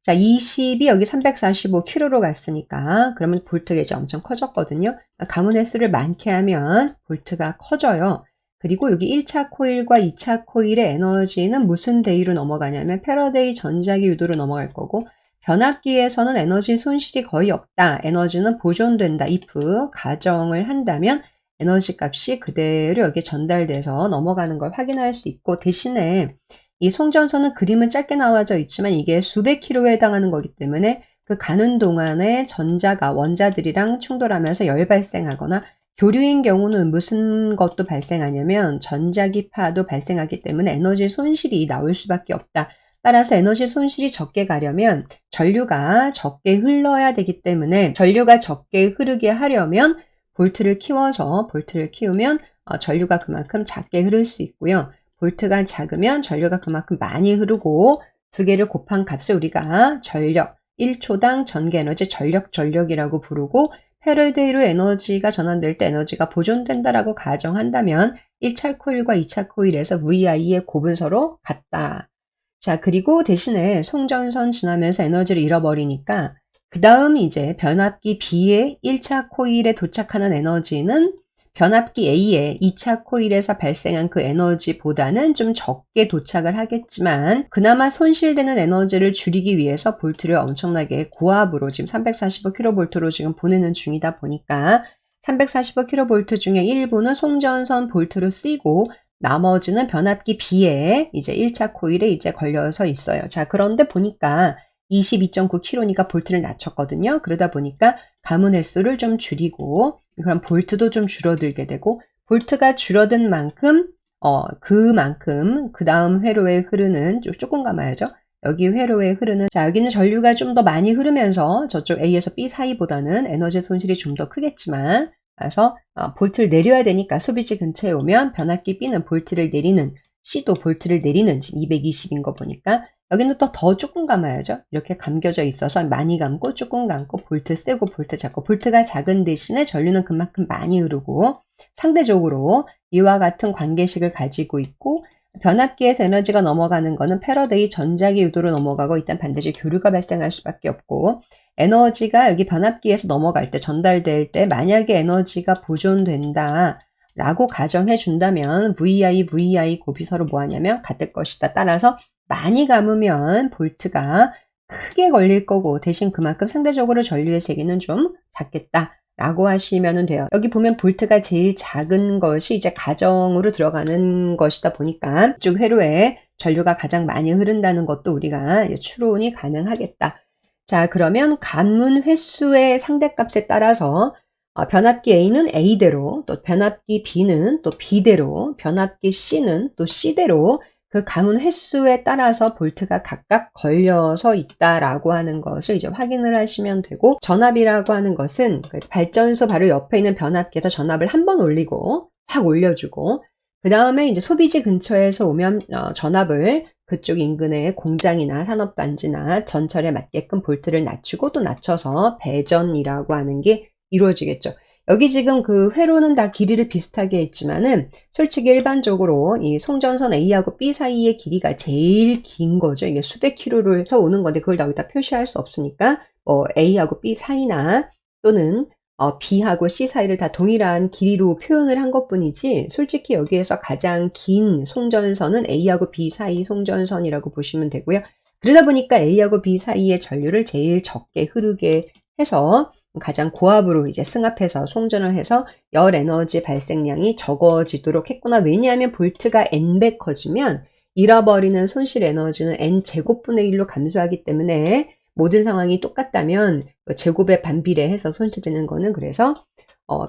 자, 20이 여기 345kg로 갔으니까 그러면 볼트가 이제 엄청 커졌거든요. 가문 횟수를 많게 하면 볼트가 커져요. 그리고 여기 1차 코일과 2차 코일의 에너지는 무슨 대위로 넘어가냐면 패러데이 전자기 유도로 넘어갈 거고 변압기에서는 에너지 손실이 거의 없다. 에너지는 보존된다. if 가정을 한다면 에너지 값이 그대로 여기 전달돼서 넘어가는 걸 확인할 수 있고 대신에 이 송전선은 그림은 짧게 나와져 있지만 이게 수백 킬로에 해당하는 거기 때문에 그 가는 동안에 전자가 원자들이랑 충돌하면서 열 발생하거나 교류인 경우는 무슨 것도 발생하냐면 전자기파도 발생하기 때문에 에너지 손실이 나올 수밖에 없다. 따라서 에너지 손실이 적게 가려면 전류가 적게 흘러야 되기 때문에 전류가 적게 흐르게 하려면 볼트를 키우면 전류가 그만큼 작게 흐를 수 있고요. 볼트가 작으면 전류가 그만큼 많이 흐르고 두 개를 곱한 값을 우리가 전력, 1초당 전기 에너지 전력이라고 부르고 패러데이로 에너지가 전환될 때 에너지가 보존된다라고 가정한다면 1차 코일과 2차 코일에서 VI의 곱은 서로 같다. 자, 그리고 대신에 송전선 지나면서 에너지를 잃어버리니까 그 다음 이제 변압기 B의 1차 코일에 도착하는 에너지는 변압기 A의 2차 코일에서 발생한 그 에너지보다는 좀 적게 도착을 하겠지만 그나마 손실되는 에너지를 줄이기 위해서 볼트를 엄청나게 고압으로 지금 345kV로 지금 보내는 중이다 보니까 345kV 중에 일부는 송전선 볼트로 쓰이고 나머지는 변압기 B에 이제 1차 코일에 이제 걸려서 있어요. 자, 그런데 보니까 22.9kg니까 볼트를 낮췄거든요. 그러다 보니까 가문 횟수를 좀 줄이고 그럼 볼트도 좀 줄어들게 되고 볼트가 줄어든 만큼 그만큼 그 다음 회로에 흐르는 조금 감아야죠. 여기 회로에 흐르는 자, 여기는 전류가 좀 더 많이 흐르면서 저쪽 A에서 B 사이보다는 에너지 손실이 좀 더 크겠지만 그래서 볼트를 내려야 되니까 소비지 근처에 오면 변압기 B는 볼트를 내리는 C도 볼트를 내리는 지금 220인 거 보니까 여기는 또 더 조금 감아야죠. 이렇게 감겨져 있어서 많이 감고 조금 감고 볼트 세고 볼트 작고 볼트가 작은 대신에 전류는 그만큼 많이 흐르고 상대적으로 이와 같은 관계식을 가지고 있고 변압기에서 에너지가 넘어가는 거는 패러데이 전자기 유도로 넘어가고 일단 반드시 교류가 발생할 수밖에 없고 에너지가 여기 변압기에서 넘어갈 때 전달될 때 만약에 에너지가 보존된다 라고 가정해 준다면 VI 곱이 서로 뭐하냐면 같을 것이다. 따라서 많이 감으면 볼트가 크게 걸릴 거고 대신 그만큼 상대적으로 전류의 세기는 좀 작겠다. 라고 하시면 돼요. 여기 보면 볼트가 제일 작은 것이 이제 가정으로 들어가는 것이다 보니까 이쪽 회로에 전류가 가장 많이 흐른다는 것도 우리가 추론이 가능하겠다. 자, 그러면 감문 횟수의 상대값에 따라서 변압기 A는 A대로, 또 변압기 B는 또 B대로, 변압기 C는 또 C대로 그 감문 횟수에 따라서 볼트가 각각 걸려서 있다라고 하는 것을 이제 확인을 하시면 되고 전압이라고 하는 것은 발전소 바로 옆에 있는 변압기에서 전압을 한 번 올리고 확 올려주고 그 다음에 이제 소비지 근처에서 오면 전압을 그쪽 인근의 공장이나 산업단지나 전철에 맞게끔 볼트를 낮추고 또 낮춰서 배전이라고 하는 게 이루어지겠죠. 여기 지금 그 회로는 다 길이를 비슷하게 했지만은 솔직히 일반적으로 이 송전선 A하고 B 사이의 길이가 제일 긴 거죠. 이게 수백 킬로를 서 오는 건데 그걸 여기다 표시할 수 없으니까 A하고 B 사이나 또는 B하고 C 사이를 다 동일한 길이로 표현을 한 것뿐이지 솔직히 여기에서 가장 긴 송전선은 A하고 B 사이 송전선이라고 보시면 되고요. 그러다 보니까 A하고 B 사이의 전류를 제일 적게 흐르게 해서 가장 고압으로 이제 승합해서 송전을 해서 열 에너지 발생량이 적어지도록 했구나. 왜냐하면 볼트가 n배 커지면 잃어버리는 손실 에너지는 n제곱분의 1로 감소하기 때문에 모든 상황이 똑같다면 제곱에 반비례해서 손실되는 거는 그래서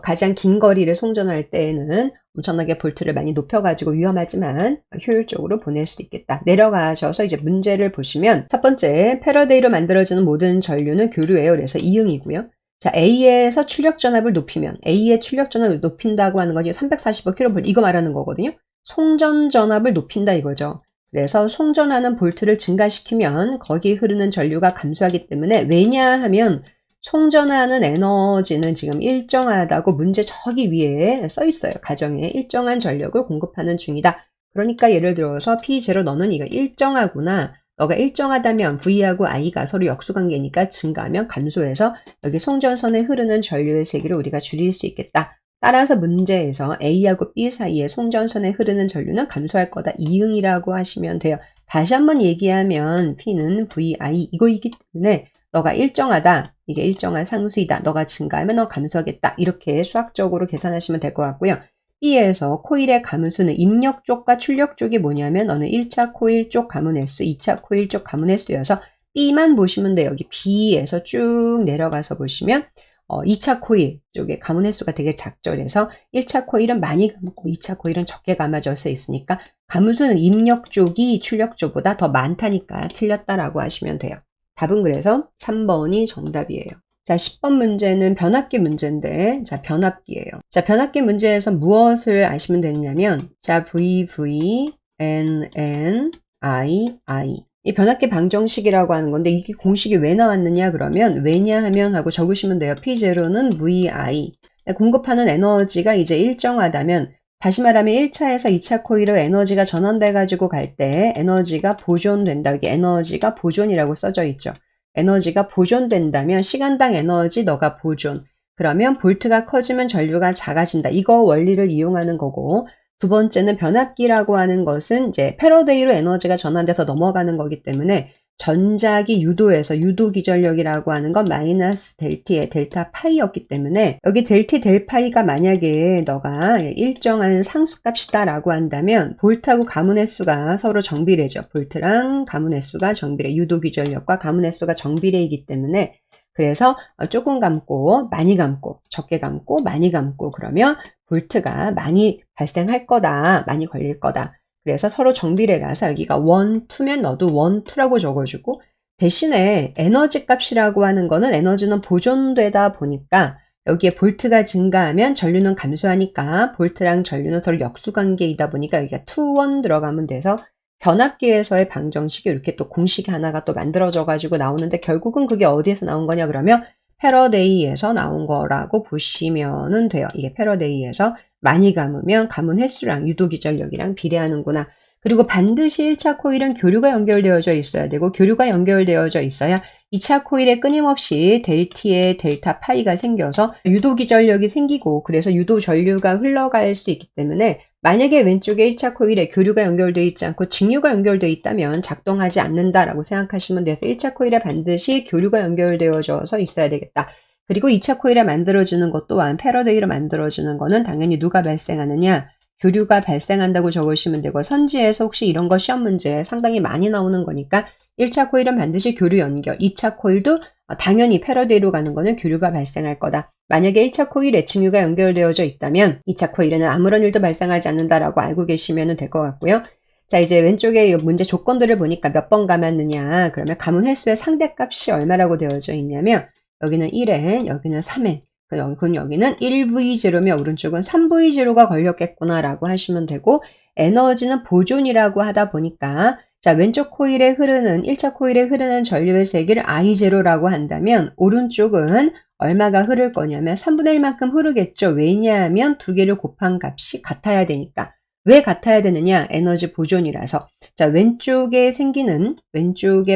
가장 긴 거리를 송전할 때에는 엄청나게 볼트를 많이 높여가지고 위험하지만 효율적으로 보낼 수 있겠다. 내려가셔서 이제 문제를 보시면 첫 번째 패러데이로 만들어지는 모든 전류는 교류예요. 그래서 이응이고요. 자, A에서 출력 전압을 높이면 A의 출력 전압을 높인다고 하는 건 345kV 이거 말하는 거거든요. 송전 전압을 높인다 이거죠. 그래서 송전하는 볼트를 증가시키면 거기 흐르는 전류가 감소하기 때문에 왜냐하면 송전하는 에너지는 지금 일정하다고 문제 저기 위에 써 있어요. 가정에 일정한 전력을 공급하는 중이다. 그러니까 예를 들어서 P0 너는 이거 일정하구나. 너가 일정하다면 V하고 I가 서로 역수관계니까 증가하면 감소해서 여기 송전선에 흐르는 전류의 세기를 우리가 줄일 수 있겠다. 따라서 문제에서 A하고 B 사이에 송전선에 흐르는 전류는 감소할 거다. 이응이라고 하시면 돼요. 다시 한번 얘기하면 P는 VI 이거이기 때문에 너가 일정하다. 이게 일정한 상수이다. 너가 증가하면 너 감소하겠다. 이렇게 수학적으로 계산하시면 될 것 같고요. B에서 코일의 가문수는 입력 쪽과 출력 쪽이 뭐냐면 어느 1차 코일 쪽 가문 횟수, 2차 코일 쪽 가문 횟수여서 B만 보시면 돼요. 여기 B에서 쭉 내려가서 보시면 2차 코일 쪽에 가문 횟수가 되게 작죠. 그래서 1차 코일은 많이 감고 2차 코일은 적게 감아져서 있으니까 가문수는 입력 쪽이 출력 쪽보다 더 많다니까 틀렸다라고 하시면 돼요. 답은 그래서 3번이 정답이에요. 자, 10번 문제는 변압기 문제인데, 자, 변압기예요. 자, 변압기 문제에서 무엇을 아시면 되냐면, 자, VV, NN, II. 이 변압기 방정식이라고 하는 건데, 이게 공식이 왜 나왔느냐, 그러면, 왜냐하면 하고 적으시면 돼요. P0는 VI. 공급하는 에너지가 이제 일정하다면, 다시 말하면 1차에서 2차 코일로 에너지가 전환돼가지고 갈 때, 에너지가 보존된다. 여기 에너지가 보존이라고 써져 있죠. 에너지가 보존된다면 시간당 에너지 너가 보존. 그러면 볼트가 커지면 전류가 작아진다. 이거 원리를 이용하는 거고 두 번째는 변압기라고 하는 것은 이제 패러데이로 에너지가 전환돼서 넘어가는 거기 때문에 전자기 유도에서 유도 기전력이라고 하는 건 마이너스 델티의 델타 파이였기 때문에 여기 델티 델 파이가 만약에 너가 일정한 상수값이다 라고 한다면 볼트하고 가문 횟수가 서로 정비례죠. 볼트랑 가문 횟수가 정비례, 유도 기전력과 가문 횟수가 정비례이기 때문에 그래서 조금 감고 많이 감고 적게 감고 많이 감고 그러면 볼트가 많이 발생할 거다. 많이 걸릴 거다. 그래서 서로 정비례라서 여기가 1, 2면 너도 1, 2라고 적어주고 대신에 에너지 값이라고 하는 거는 에너지는 보존되다 보니까 여기에 볼트가 증가하면 전류는 감소하니까 볼트랑 전류는 서로 역수관계이다 보니까 여기가 2, 1 들어가면 돼서 변압기에서의 방정식이 이렇게 또 공식이 하나가 또 만들어져 가지고 나오는데 결국은 그게 어디에서 나온 거냐 그러면 패러데이에서 나온 거라고 보시면 돼요. 이게 패러데이에서 많이 감으면 가문 횟수랑 유도 기전력이랑 비례하는구나. 그리고 반드시 1차 코일은 교류가 연결되어져 있어야 되고 교류가 연결되어져 있어야 2차 코일에 끊임없이 델티에 델타 파이가 생겨서 유도기전력이 생기고 그래서 유도 전류가 흘러갈 수 있기 때문에 만약에 왼쪽에 1차 코일에 교류가 연결되어 있지 않고 직류가 연결되어 있다면 작동하지 않는다라고 생각하시면 돼서 1차 코일에 반드시 교류가 연결되어져서 있어야 되겠다. 그리고 2차 코일에 만들어지는 것 또한 패러데이로 만들어지는 거는 당연히 누가 발생하느냐? 교류가 발생한다고 적으시면 되고 선지에서 혹시 이런 거 시험 문제 상당히 많이 나오는 거니까 1차 코일은 반드시 교류 연결, 2차 코일도 당연히 패러데이로 가는 거는 교류가 발생할 거다. 만약에 1차 코일에 직류가 연결되어져 있다면 2차 코일에는 아무런 일도 발생하지 않는다라고 알고 계시면 될 것 같고요. 자, 이제 왼쪽에 문제 조건들을 보니까 몇 번 감았느냐. 그러면 감은 횟수의 상대값이 얼마라고 되어져 있냐면 여기는 1n, 여기는 3n. 여기는 1V0며 오른쪽은 3V0가 걸렸겠구나라고 하시면 되고 에너지는 보존이라고 하다 보니까 자, 왼쪽 코일에 흐르는 1차 코일에 흐르는 전류의 세기를 I0라고 한다면 오른쪽은 얼마가 흐를 거냐면 3분의 1만큼 흐르겠죠. 왜냐하면 두 개를 곱한 값이 같아야 되니까. 왜 같아야 되느냐? 에너지 보존이라서. 자, 왼쪽에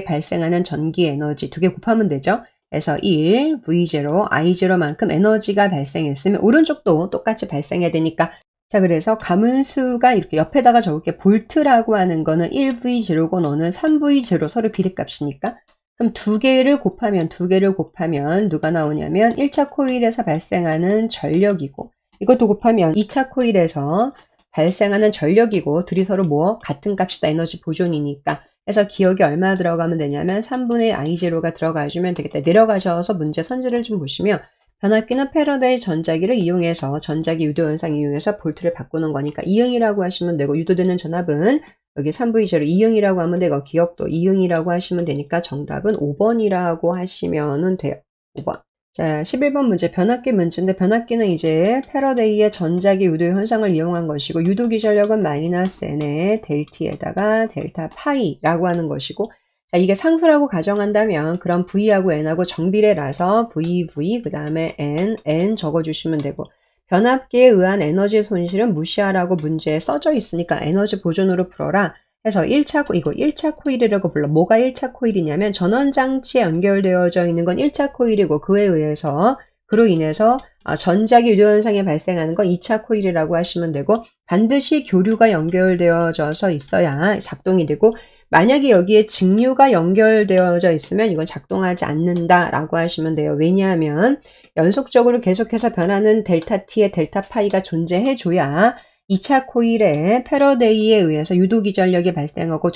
발생하는 전기 에너지 두 개 곱하면 되죠. 그래서 1, V0, I0만큼 에너지가 발생했으면 오른쪽도 똑같이 발생해야 되니까 자, 그래서 가문수가 이렇게 옆에다가 적을게 볼트라고 하는 거는 1V0고 너는 3V0 서로 비례값이니까 그럼 두 개를 곱하면 누가 나오냐면 1차 코일에서 발생하는 전력이고 이것도 곱하면 2차 코일에서 발생하는 전력이고 둘이 서로 뭐 같은 값이다. 에너지 보존이니까. 그래서 기억이 얼마 들어가면 되냐면 3분의 I0가 들어가주면 되겠다. 내려가셔서 문제 선지를 좀 보시면 변압기는 패러데이 전자기를 이용해서 전자기 유도 현상 이용해서 볼트를 바꾸는 거니까 이응이라고 하시면 되고 유도되는 전압은 여기 3V0 이응이라고 하면 되고 기억도 이응이라고 하시면 되니까 정답은 5번이라고 하시면 돼요. 5번. 자, 11번 문제 변압기 문제인데 변압기는 이제 패러데이의 전자기 유도 현상을 이용한 것이고 유도기 전력은 마이너스 n의 델티에다가 델타 파이라고 하는 것이고 자, 이게 상수라고 가정한다면 그럼 V하고 N하고 정비례라서 V 그 다음에 N 적어주시면 되고 변압기에 의한 에너지 손실은 무시하라고 문제에 써져 있으니까 에너지 보존으로 풀어라 해서 1차 코일이라고 불러. 뭐가 1차 코일이냐면 전원장치에 연결되어져 있는 건 1차 코일이고 그로 인해서 전자기 유도 현상이 발생하는 건 2차 코일이라고 하시면 되고 반드시 교류가 연결되어져서 있어야 작동이 되고 만약에 여기에 직류가 연결되어져 있으면 이건 작동하지 않는다라고 하시면 돼요. 왜냐하면 연속적으로 계속해서 변하는 델타 T의 델타 파이가 존재해줘야 2차 코일에 패러데이에 의해서 유도기전력이 발생하고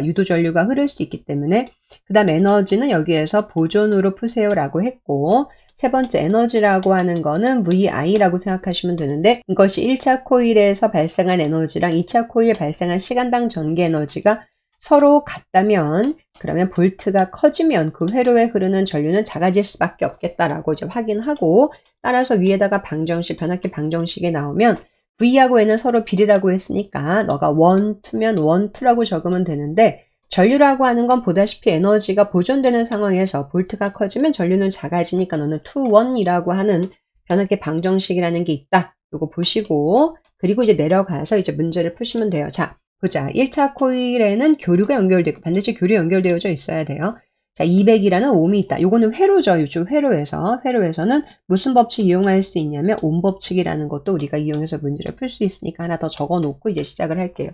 유도 전류가 흐를 수 있기 때문에 그 다음 에너지는 여기에서 보존으로 푸세요라고 했고 세 번째 에너지라고 하는 거는 VI라고 생각하시면 되는데 이것이 1차 코일에서 발생한 에너지랑 2차 코일 발생한 시간당 전기 에너지가 서로 같다면 그러면 볼트가 커지면 그 회로에 흐르는 전류는 작아질 수밖에 없겠다라고 이제 확인하고 따라서 위에다가 변압기 방정식이 나오면 V하고 N은 서로 비례라고 했으니까 너가 1, 2면 1, 2라고 적으면 되는데 전류라고 하는 건 보다시피 에너지가 보존되는 상황에서 볼트가 커지면 전류는 작아지니까 너는 2, 1이라고 하는 변압기 방정식이라는 게 있다. 요거 보시고 그리고 이제 내려가서 이제 문제를 푸시면 돼요. 자, 보자. 1차 코일에는 교류가 연결되고 반드시 교류 연결되어져 있어야 돼요. 자, 200이라는 옴이 있다. 요거는 회로죠. 이쪽 회로에서는 무슨 법칙 이용할 수 있냐면 옴 법칙이라는 것도 우리가 이용해서 문제를 풀 수 있으니까 하나 더 적어 놓고 이제 시작을 할게요.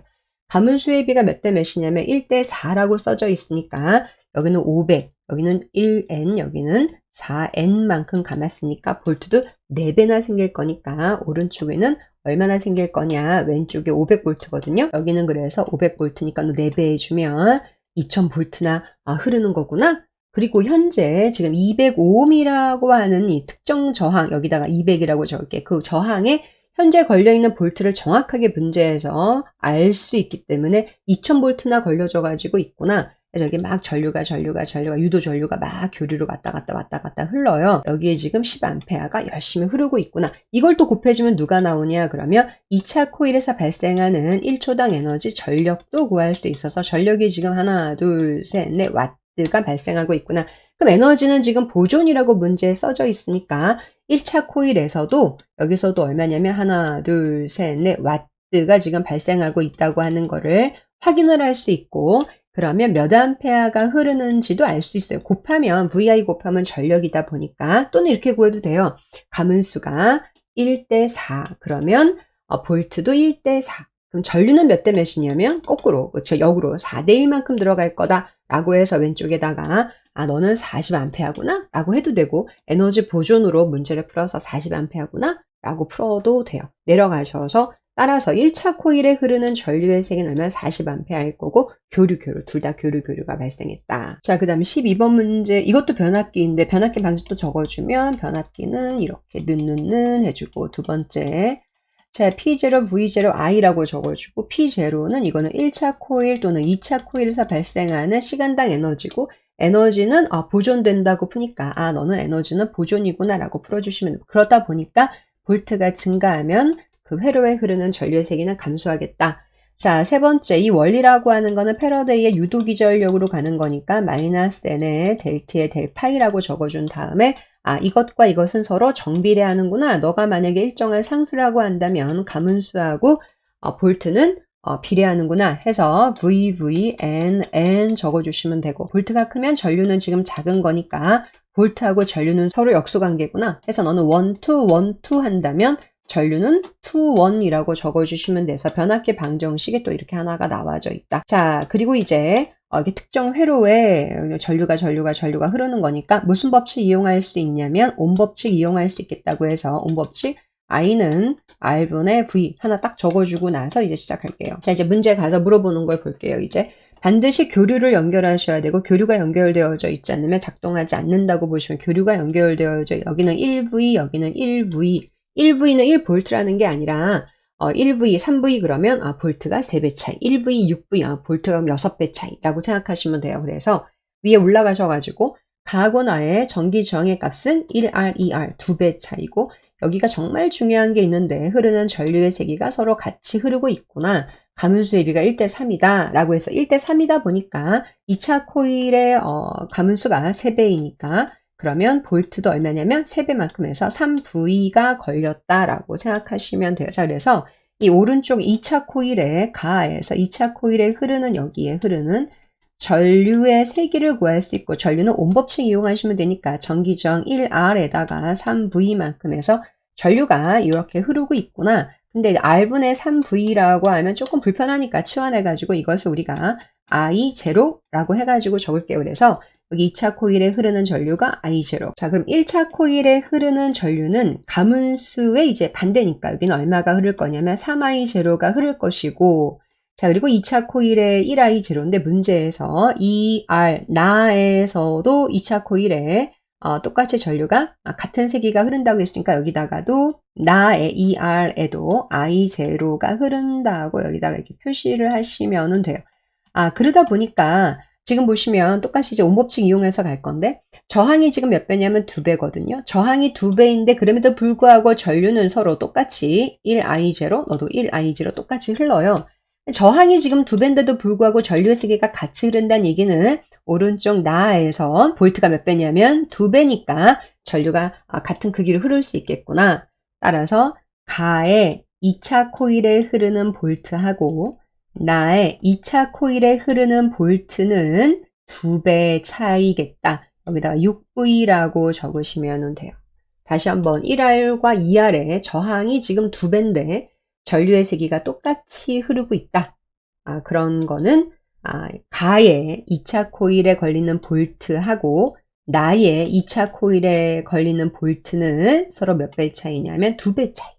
가문수의 비가 몇 대 몇이냐면 1대 4라고 써져 있으니까 여기는 500, 여기는 1n, 여기는 4n만큼 감았으니까 볼트도 4배나 생길 거니까 오른쪽에는 얼마나 생길 거냐? 왼쪽에 500볼트거든요. 여기는 그래서 500볼트니까 너 4배 해주면 2000볼트나 흐르는 거구나. 그리고 현재 지금 205ohm이라고 하는 이 특정 저항, 여기다가 200이라고 적을게. 그 저항에 현재 걸려있는 볼트를 정확하게 문제에서 알 수 있기 때문에 2000볼트나 걸려져 가지고 있구나. 그래서 여기 막 전류가 유도 전류가 막 교류로 왔다 갔다 흘러요. 여기에 지금 10A가 열심히 흐르고 있구나. 이걸 또 곱해주면 누가 나오냐 그러면 2차 코일에서 발생하는 1초당 에너지 전력도 구할 수 있어서 전력이 지금 하나, 둘, 셋, 넷 와트가 발생하고 있구나. 그럼 에너지는 지금 보존이라고 문제에 써져 있으니까 1차 코일에서도 여기서도 얼마냐면 하나, 둘, 셋, 넷 와트가 지금 발생하고 있다고 하는 거를 확인을 할 수 있고 그러면 몇 암페어가 흐르는지도 알 수 있어요. 곱하면 VI 곱하면 전력이다 보니까 또는 이렇게 구해도 돼요. 가문수가 1대4 그러면 볼트도 1대4 그럼 전류는 몇 대 몇이냐면 거꾸로 그렇죠. 역으로 4대1만큼 들어갈 거다 라고 해서 왼쪽에다가 너는 40A구나 라고 해도 되고 에너지 보존으로 문제를 풀어서 40A구나 라고 풀어도 돼요. 내려가셔서 따라서 1차 코일에 흐르는 전류의 세기는 얼마나 40A일 거고 교류 둘 다 교류가 발생했다. 자, 그 다음에 12번 문제 이것도 변압기인데 변압기 방식도 적어주면 변압기는 이렇게 는 해주고 두 번째 자, P0, V0, I라고 적어주고 P0는 이거는 1차 코일 또는 2차 코일에서 발생하는 시간당 에너지고 에너지는 보존된다고 푸니까 너는 에너지는 보존이구나 라고 풀어주시면 되고 그러다 보니까 볼트가 증가하면 그 회로에 흐르는 전류의 세기는 감소하겠다. 자, 세 번째 이 원리라고 하는 거는 패러데이의 유도기전력으로 가는 거니까 마이너스 n의 델트의 델 파이라고 적어준 다음에 이것과 이것은 서로 정비례하는구나. 너가 만약에 일정을 상수라고 한다면 가문수하고 볼트는 비례하는구나 해서 VV, N 적어주시면 되고 볼트가 크면 전류는 지금 작은 거니까 볼트하고 전류는 서로 역수관계구나 해서 너는 1, 2 한다면 전류는 2, 1이라고 적어주시면 돼서 변압기 방정식에 또 이렇게 하나가 나와져 있다. 자, 그리고 이제 이게 특정 회로에 전류가 흐르는 거니까 무슨 법칙 이용할 수 있냐면 온 법칙 이용할 수 있겠다고 해서 온 법칙 I는 R분의 V 하나 딱 적어주고 나서 이제 시작할게요. 자, 이제 문제 가서 물어보는 걸 볼게요. 이제 반드시 교류를 연결하셔야 되고 교류가 연결되어져 있지 않으면 작동하지 않는다고 보시면 교류가 연결되어져 여기는 1V 여기는 1V 1V는 1V라는 게 아니라 1V, 3V 그러면 볼트가 3배 차이 1V, 6V, 볼트가 6배 차이라고 생각하시면 돼요. 그래서 위에 올라가셔가지고 가하고 나의 전기 저항의 값은 1R, 2R 2배 차이고 여기가 정말 중요한 게 있는데 흐르는 전류의 세기가 서로 같이 흐르고 있구나. 가문수의 비가 1대3이다 라고 해서 1대3이다 보니까 2차 코일의 가문수가 3배이니까 그러면 볼트도 얼마냐면 3배만큼 해서 3V가 걸렸다라고 생각하시면 돼요. 자, 그래서 이 오른쪽 2차 코일에 가에서 2차 코일에 흐르는 여기에 흐르는 전류의 세기를 구할 수 있고 전류는 온법칙 이용하시면 되니까 전기저항 1R에다가 3V만큼 해서 전류가 이렇게 흐르고 있구나. 근데 R분의 3V라고 하면 조금 불편하니까 치환해가지고 이것을 우리가 I0라고 해가지고 적을게요. 그래서 여기 2차 코일에 흐르는 전류가 I0. 자, 그럼 1차 코일에 흐르는 전류는 가문수의 이제 반대니까 여기는 얼마가 흐를 거냐면 3I0가 흐를 것이고 자, 그리고 2차 코일에 1I0인데 문제에서 2R, 나에서도 2차 코일에 똑같이 전류가 같은 세기가 흐른다고 했으니까 여기다가도 나의 2R에도 I0가 흐른다고 여기다가 이렇게 표시를 하시면 돼요. 그러다 보니까 지금 보시면 똑같이 이제 온법칙 이용해서 갈 건데 저항이 지금 몇 배냐면 2배거든요. 저항이 2배인데 그럼에도 불구하고 전류는 서로 똑같이 1I0, 너도 1I0 똑같이 흘러요. 저항이 지금 2배인데도 불구하고 전류의 세기가 같이 흐른다는 얘기는 오른쪽 나에서 볼트가 몇 배냐면 2배니까 전류가 같은 크기로 흐를 수 있겠구나. 따라서 가의 2차 코일에 흐르는 볼트하고 나의 2차 코일에 흐르는 볼트는 2배 차이겠다. 여기다가 6V라고 적으시면 돼요. 다시 한번 1R과 2R의 저항이 지금 2배인데 전류의 세기가 똑같이 흐르고 있다. 그런 거는 가의 2차 코일에 걸리는 볼트하고 나의 2차 코일에 걸리는 볼트는 서로 몇 배 차이냐면 2배 차이.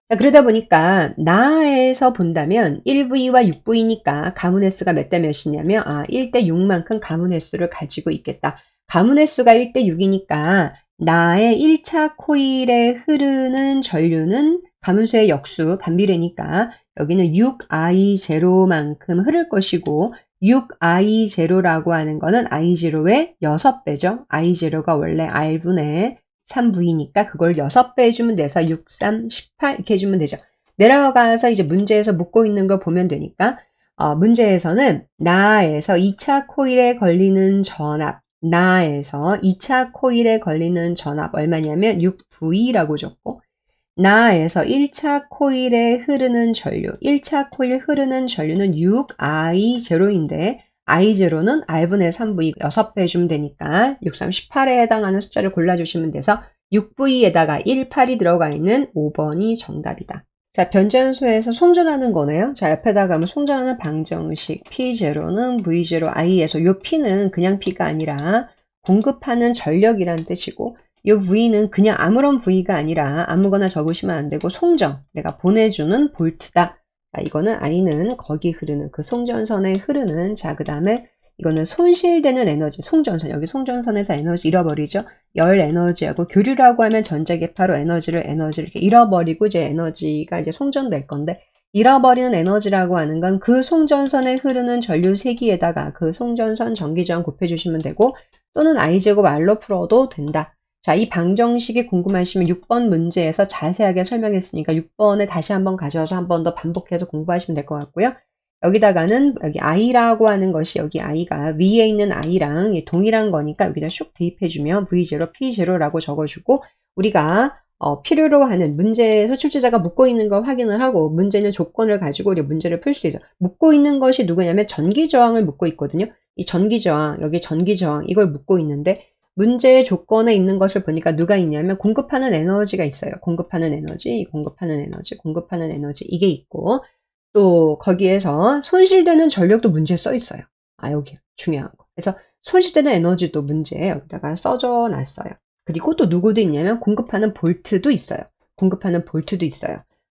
자, 그러다 보니까 나에서 본다면 1V와 6V니까 가문 횟수가 몇 대 몇이냐면 1대 6만큼 가문 횟수를 가지고 있겠다. 가문 횟수가 1대 6이니까 나의 1차 코일에 흐르는 전류는 가문수의 역수 반비례니까 여기는 6I0만큼 흐를 것이고 6I0라고 하는 거는 I0의 6배죠. I0가 원래 R분의 3V니까 그걸 6배 해주면 돼서 6, 3, 18 이렇게 해주면 되죠. 내려가서 이제 문제에서 묻고 있는 걸 보면 되니까 문제에서는 나에서 2차 코일에 걸리는 전압 나에서 2차 코일에 걸리는 전압 얼마냐면 6V라고 적고 나에서 1차 코일에 흐르는 전류, 1차 코일 흐르는 전류는 6I0인데 I0는 R분의 3V 6배 해주면 되니까 6, 3, 18에 해당하는 숫자를 골라주시면 돼서 6V에다가 18이 들어가 있는 5번이 정답이다. 자, 변전소에서 송전하는 거네요. 자, 옆에다가 하면 송전하는 방정식 P0는 V0 I에서 요 P는 그냥 P가 아니라 공급하는 전력이란 뜻이고 요 V는 그냥 아무런 V가 아니라 아무거나 적으시면 안 되고 송전, 내가 보내주는 볼트다. 자, 이거는 I는 거기 흐르는 그 송전선에 흐르는 자, 그 다음에 이거는 손실되는 에너지, 송전선, 여기 송전선에서 에너지 잃어버리죠. 열 에너지하고 교류라고 하면 전자계파로 에너지를 이렇게 잃어버리고 이제 에너지가 이제 송전될 건데 잃어버리는 에너지라고 하는 건 그 송전선에 흐르는 전류 세기에다가 그 송전선 전기저항 곱해주시면 되고 또는 I제곱 R로 풀어도 된다. 자, 이 방정식이 궁금하시면 6번 문제에서 자세하게 설명했으니까 6번에 다시 한번 가져와서 한 번 더 반복해서 공부하시면 될 것 같고요. 여기다가는 여기 I라고 하는 것이 여기 I가 위에 있는 I랑 동일한 거니까 여기다 슉 대입해주면 V0, P0라고 적어주고 우리가 필요로 하는 문제에서 출제자가 묻고 있는 걸 확인을 하고 문제는 조건을 가지고 우리 문제를 풀 수 있어. 묻고 있는 것이 누구냐면 전기저항을 묻고 있거든요. 이 전기저항, 여기 전기저항 이걸 묻고 있는데 문제의 조건에 있는 것을 보니까 누가 있냐면 공급하는 에너지가 있어요. 공급하는 에너지 이게 있고 또 거기에서 손실되는 전력도 문제에 써 있어요. 아, 여기 중요한 거. 그래서 손실되는 에너지도 문제에 여기다가 써져 놨어요. 그리고 또 누구도 있냐면 공급하는 볼트도 있어요.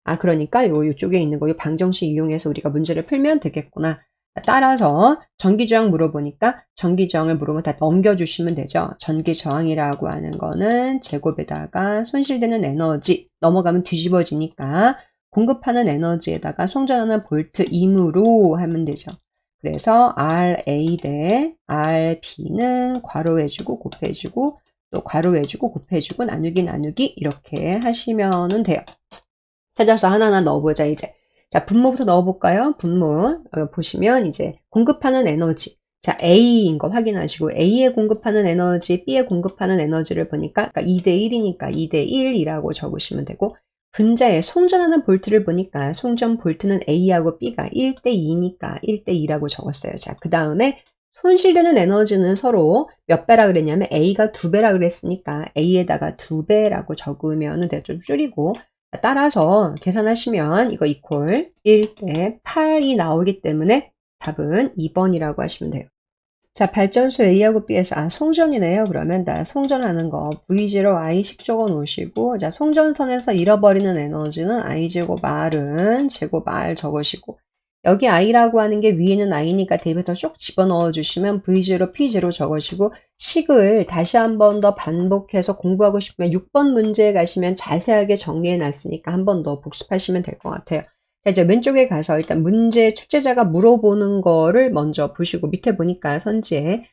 아, 그러니까 요쪽에 있는 거, 요 방정식 이용해서 우리가 문제를 풀면 되겠구나. 따라서 전기저항 물어보니까 전기저항을 물으면 다 넘겨주시면 되죠. 전기저항이라고 하는 거는 제곱에다가 손실되는 에너지 넘어가면 뒤집어지니까 공급하는 에너지에다가 송전하는 볼트 임으로 하면 되죠. 그래서 RA 대 RB는 괄호해주고 곱해주고 또 괄호해주고 곱해주고 나누기 이렇게 하시면 돼요. 찾아서 하나하나 넣어보자 이제. 자, 분모부터 넣어볼까요? 분모 보시면 이제 공급하는 에너지. 자, A인 거 확인하시고 A에 공급하는 에너지, B에 공급하는 에너지를 보니까 2대1이니까 2대1이라고 적으시면 되고 분자에 송전하는 볼트를 보니까 송전 볼트는 A하고 B가 1대2니까 1대2라고 적었어요. 자, 그 다음에 손실되는 에너지는 서로 몇 배라 그랬냐면 A가 2배라 그랬으니까 A에다가 2배라고 적으면 돼요. 좀 줄이고 따라서 계산하시면 이거 이퀄 1대 8이 나오기 때문에 답은 2번이라고 하시면 돼요. 자, 발전소 A하고 B에서 송전이네요. 그러면 다 송전하는 거 V0 I씩 적어 놓으시고 자, 송전선에서 잃어버리는 에너지는 I제곱 R은 제곱 R 적으시고 여기 I라고 하는 게 위에는 I니까 대입해서 쏙 집어넣어 주시면 V0, P0 적으시고 식을 다시 한 번 더 반복해서 공부하고 싶으면 6번 문제에 가시면 자세하게 정리해 놨으니까 한 번 더 복습하시면 될 것 같아요. 자, 이제 왼쪽에 가서 일단 문제 출제자가 물어보는 거를 먼저 보시고 밑에 보니까 선지에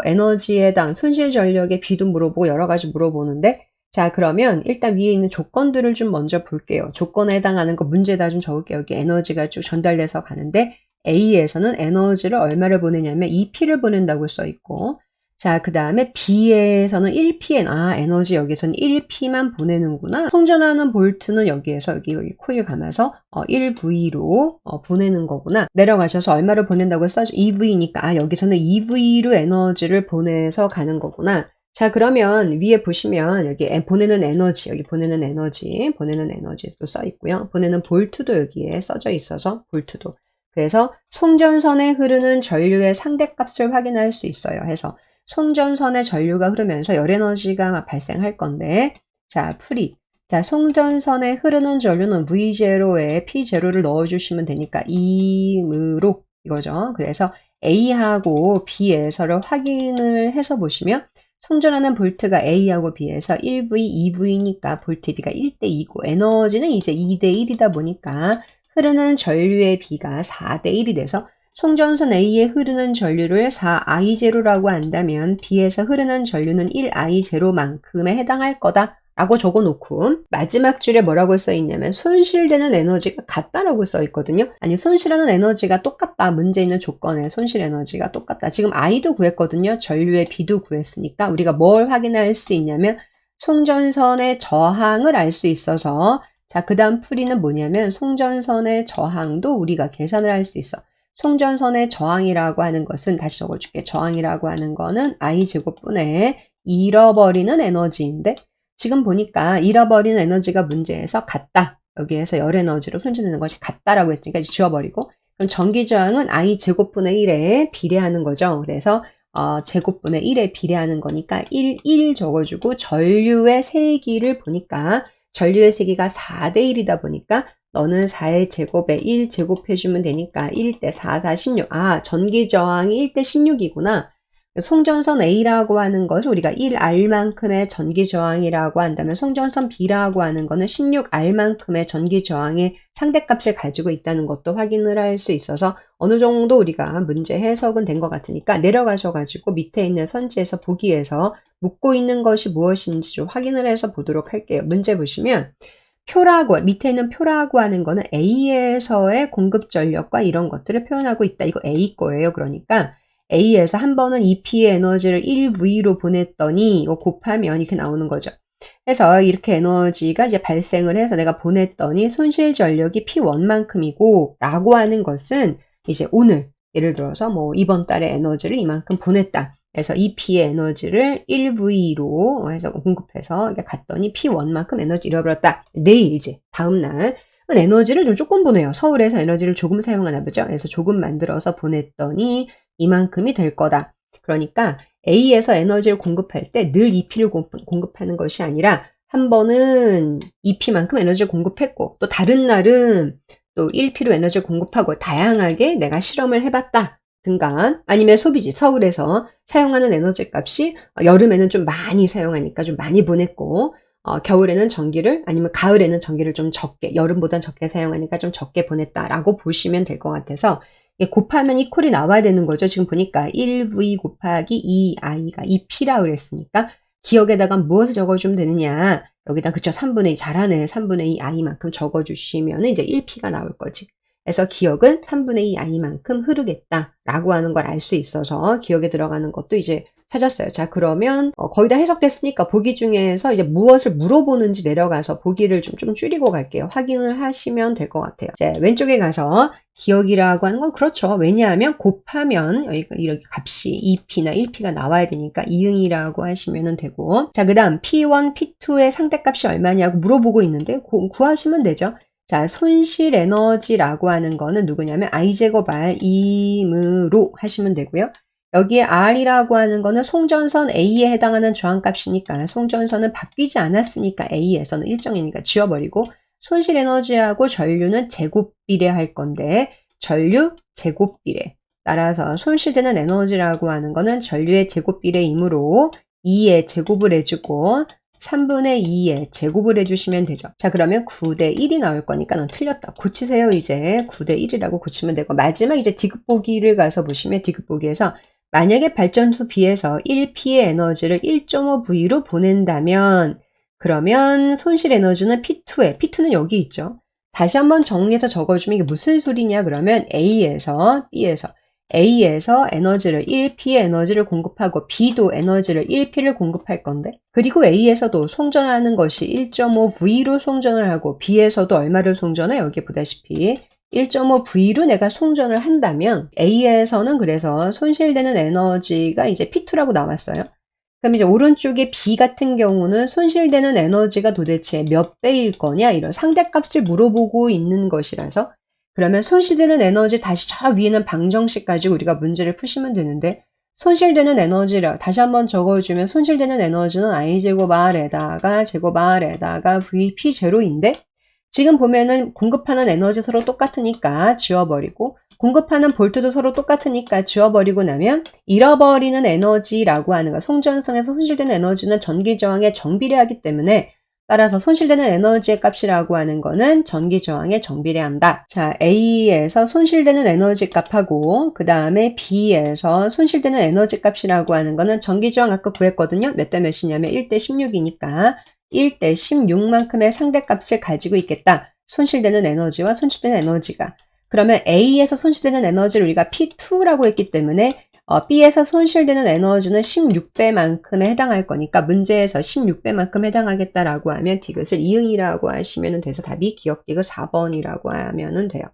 에너지에 해당 손실 전력의 비도 물어보고 여러 가지 물어보는데 자, 그러면 일단 위에 있는 조건들을 좀 먼저 볼게요. 조건에 해당하는 거 문제에다 좀 적을게요. 여기 에너지가 쭉 전달돼서 가는데 A에서는 에너지를 얼마를 보내냐면 2P를 보낸다고 써 있고 자, 그 다음에 B에서는 1Pn, 에너지 여기서는 1P만 보내는구나. 송전하는 볼트는 여기에서 여기 코일 감아서 1V로 보내는 거구나. 내려가셔서 얼마를 보낸다고 써죠? 2V니까 여기서는 2V로 에너지를 보내서 가는 거구나. 자, 그러면 위에 보시면 여기 보내는 에너지, 여기 보내는 에너지도 써 있고요. 보내는 볼트도 여기에 써져 있어서 볼트도. 그래서 송전선에 흐르는 전류의 상대값을 확인할 수 있어요. 해서 송전선에 전류가 흐르면서 열에너지가 발생할 건데 자, 풀이. 자, 송전선에 흐르는 전류는 V0에 P0를 넣어주시면 되니까 2으로 이거죠. 그래서 A하고 B에서를 확인을 해서 보시면 송전하는 볼트가 A하고 B에서 1V, 2V니까 볼트 B가 1대2고 에너지는 이제 2대1이다 보니까 흐르는 전류의 B가 4대1이 돼서 송전선 A에 흐르는 전류를 4I0라고 한다면 B에서 흐르는 전류는 1I0만큼에 해당할 거다 라고 적어놓고 마지막 줄에 뭐라고 써있냐면 손실되는 에너지가 같다라고 써있거든요. 아니 손실하는 에너지가 똑같다. 문제 있는 조건에 손실 에너지가 똑같다. 지금 I도 구했거든요. 전류의 B도 구했으니까 우리가 뭘 확인할 수 있냐면 송전선의 저항을 알 수 있어서 자, 그 다음 풀이는 뭐냐면 송전선의 저항도 우리가 계산을 할 수 있어. 송전선의 저항이라고 하는 것은 다시 적어줄게. 저항이라고 하는 거는 I제곱분의 잃어버리는 에너지인데 지금 보니까 잃어버리는 에너지가 문제에서 같다. 여기에서 열 에너지로 손실되는 것이 같다라고 했으니까 이제 지워버리고 그럼 전기 저항은 I 제곱분의 1에 비례하는 거죠. 그래서 제곱분의 1에 비례하는 거니까 1 적어주고 전류의 세기를 보니까 전류의 세기가 4대 1이다 보니까 너는 4의 제곱에 1 제곱해주면 되니까 1대 4, 4, 16. 아, 전기 저항이 1대 16이구나. 송전선 A라고 하는 것을 우리가 1R만큼의 전기 저항이라고 한다면 송전선 B라고 하는 거는 16R만큼의 전기 저항의 상대값을 가지고 있다는 것도 확인을 할 수 있어서 어느 정도 우리가 문제 해석은 된 것 같으니까 내려가셔가지고 밑에 있는 선지에서 보기에서 묻고 있는 것이 무엇인지 좀 확인을 해서 보도록 할게요. 문제 보시면 표라고 밑에 있는 표라고 하는 거는 A에서의 공급 전력과 이런 것들을 표현하고 있다. 이거 A 거예요. 그러니까 A에서 한 번은 EP의 에너지를 1V로 보냈더니 이거 곱하면 이렇게 나오는 거죠. 그래서 이렇게 에너지가 이제 발생을 해서 내가 보냈더니 손실 전력이 P1만큼이고 라고 하는 것은 이제 오늘 예를 들어서 뭐 이번 달에 에너지를 이만큼 보냈다. 그래서 EP의 에너지를 1V로 해서 공급해서 갔더니 P1만큼 에너지 잃어버렸다. 내일 이제 다음날 에너지를 좀 조금 보내요. 서울에서 에너지를 조금 사용하나 보죠. 그래서 조금 만들어서 보냈더니 이만큼이 될 거다. 그러니까 A에서 에너지를 공급할 때 늘 EP를 공급하는 것이 아니라 한 번은 EP만큼 에너지를 공급했고 또 다른 날은 또 1P로 에너지를 공급하고 다양하게 내가 실험을 해봤다. 등간 아니면 소비지 서울에서 사용하는 에너지 값이 여름에는 좀 많이 사용하니까 좀 많이 보냈고 겨울에는 전기를 아니면 가을에는 전기를 좀 적게 여름보단 적게 사용하니까 좀 적게 보냈다라고 보시면 될 것 같아서 곱하면 이퀄이 나와야 되는 거죠. 지금 보니까 1V 곱하기 2I가 2P라 그랬으니까 기억에다가 무엇을 적어주면 되느냐. 여기다 그쵸 3분의 2 잘하네. 3분의 2I만큼 적어주시면 이제 1P가 나올 거지. 그래서 기억은 3분의 2I만큼 흐르겠다라고 하는 걸 알 수 있어서 기억에 들어가는 것도 이제 찾았어요. 자, 그러면 거의 다 해석됐으니까 보기 중에서 이제 무엇을 물어보는지 내려가서 보기를 좀 줄이고 갈게요. 확인을 하시면 될 것 같아요. 자, 왼쪽에 가서 기억이라고 하는 건 그렇죠. 왜냐하면 곱하면 이렇게 값이 2P나 1P가 나와야 되니까 이응이라고 하시면 되고 자, 그 다음 P1, P2의 상대값이 얼마냐고 물어보고 있는데 구하시면 되죠. 자, 손실 에너지라고 하는 거는 누구냐면 I제곱 R 임으로 하시면 되고요. 여기에 R이라고 하는 거는 송전선 A에 해당하는 저항값이니까 송전선은 바뀌지 않았으니까 A에서는 일정이니까 지워버리고 손실 에너지하고 전류는 제곱 비례할 건데 전류 제곱 비례 따라서 손실되는 에너지라고 하는 거는 전류의 제곱 비례이므로 2의 제곱을 해주고 3분의 2의 제곱을 해주시면 되죠. 자, 그러면 9대 1이 나올 거니까 넌 틀렸다. 고치세요. 이제 9대 1이라고 고치면 되고 마지막 이제 디귿 보기를 가서 보시면 디귿 보기에서 만약에 발전소 B에서 1P의 에너지를 1.5V로 보낸다면 그러면 손실 에너지는 P2는 여기 있죠. 다시 한번 정리해서 적어주면 이게 무슨 소리냐 그러면 A에서 에너지를 1P의 에너지를 공급하고 B도 에너지를 1P를 공급할 건데 그리고 A에서도 송전하는 것이 1.5V로 송전을 하고 B에서도 얼마를 송전해? 여기 보다시피 1.5V로 내가 송전을 한다면 A에서는 그래서 손실되는 에너지가 이제 P2라고 나왔어요. 그럼 이제 오른쪽에 B 같은 경우는 손실되는 에너지가 도대체 몇 배일 거냐 이런 상대값을 물어보고 있는 것이라서 그러면 손실되는 에너지 다시 저 위에는 방정식 가지고 우리가 문제를 푸시면 되는데 손실되는 에너지라 다시 한번 적어주면 손실되는 에너지는 I제곱 R에다가 제곱 R에다가 VP0인데 지금 보면은 공급하는 에너지 서로 똑같으니까 지워버리고 공급하는 볼트도 서로 똑같으니까 지워버리고 나면 잃어버리는 에너지라고 하는 거 송전선에서 손실되는 에너지는 전기 저항에 정비례하기 때문에 따라서 손실되는 에너지의 값이라고 하는 거는 전기 저항에 정비례한다. 자, A에서 손실되는 에너지 값하고 그 다음에 B에서 손실되는 에너지 값이라고 하는 거는 전기 저항 아까 구했거든요. 몇 대 몇이냐면 1대 16이니까 1대 16만큼의 상대값을 가지고 있겠다. 손실되는 에너지와 손실되는 에너지가. 그러면 A에서 손실되는 에너지를 우리가 P2라고 했기 때문에 B에서 손실되는 에너지는 16배만큼에 해당할 거니까 문제에서 16배만큼 해당하겠다라고 하면 디귿을 이응이라고 하시면 돼서 답이 기억 디귿 4번이라고 하면 돼요.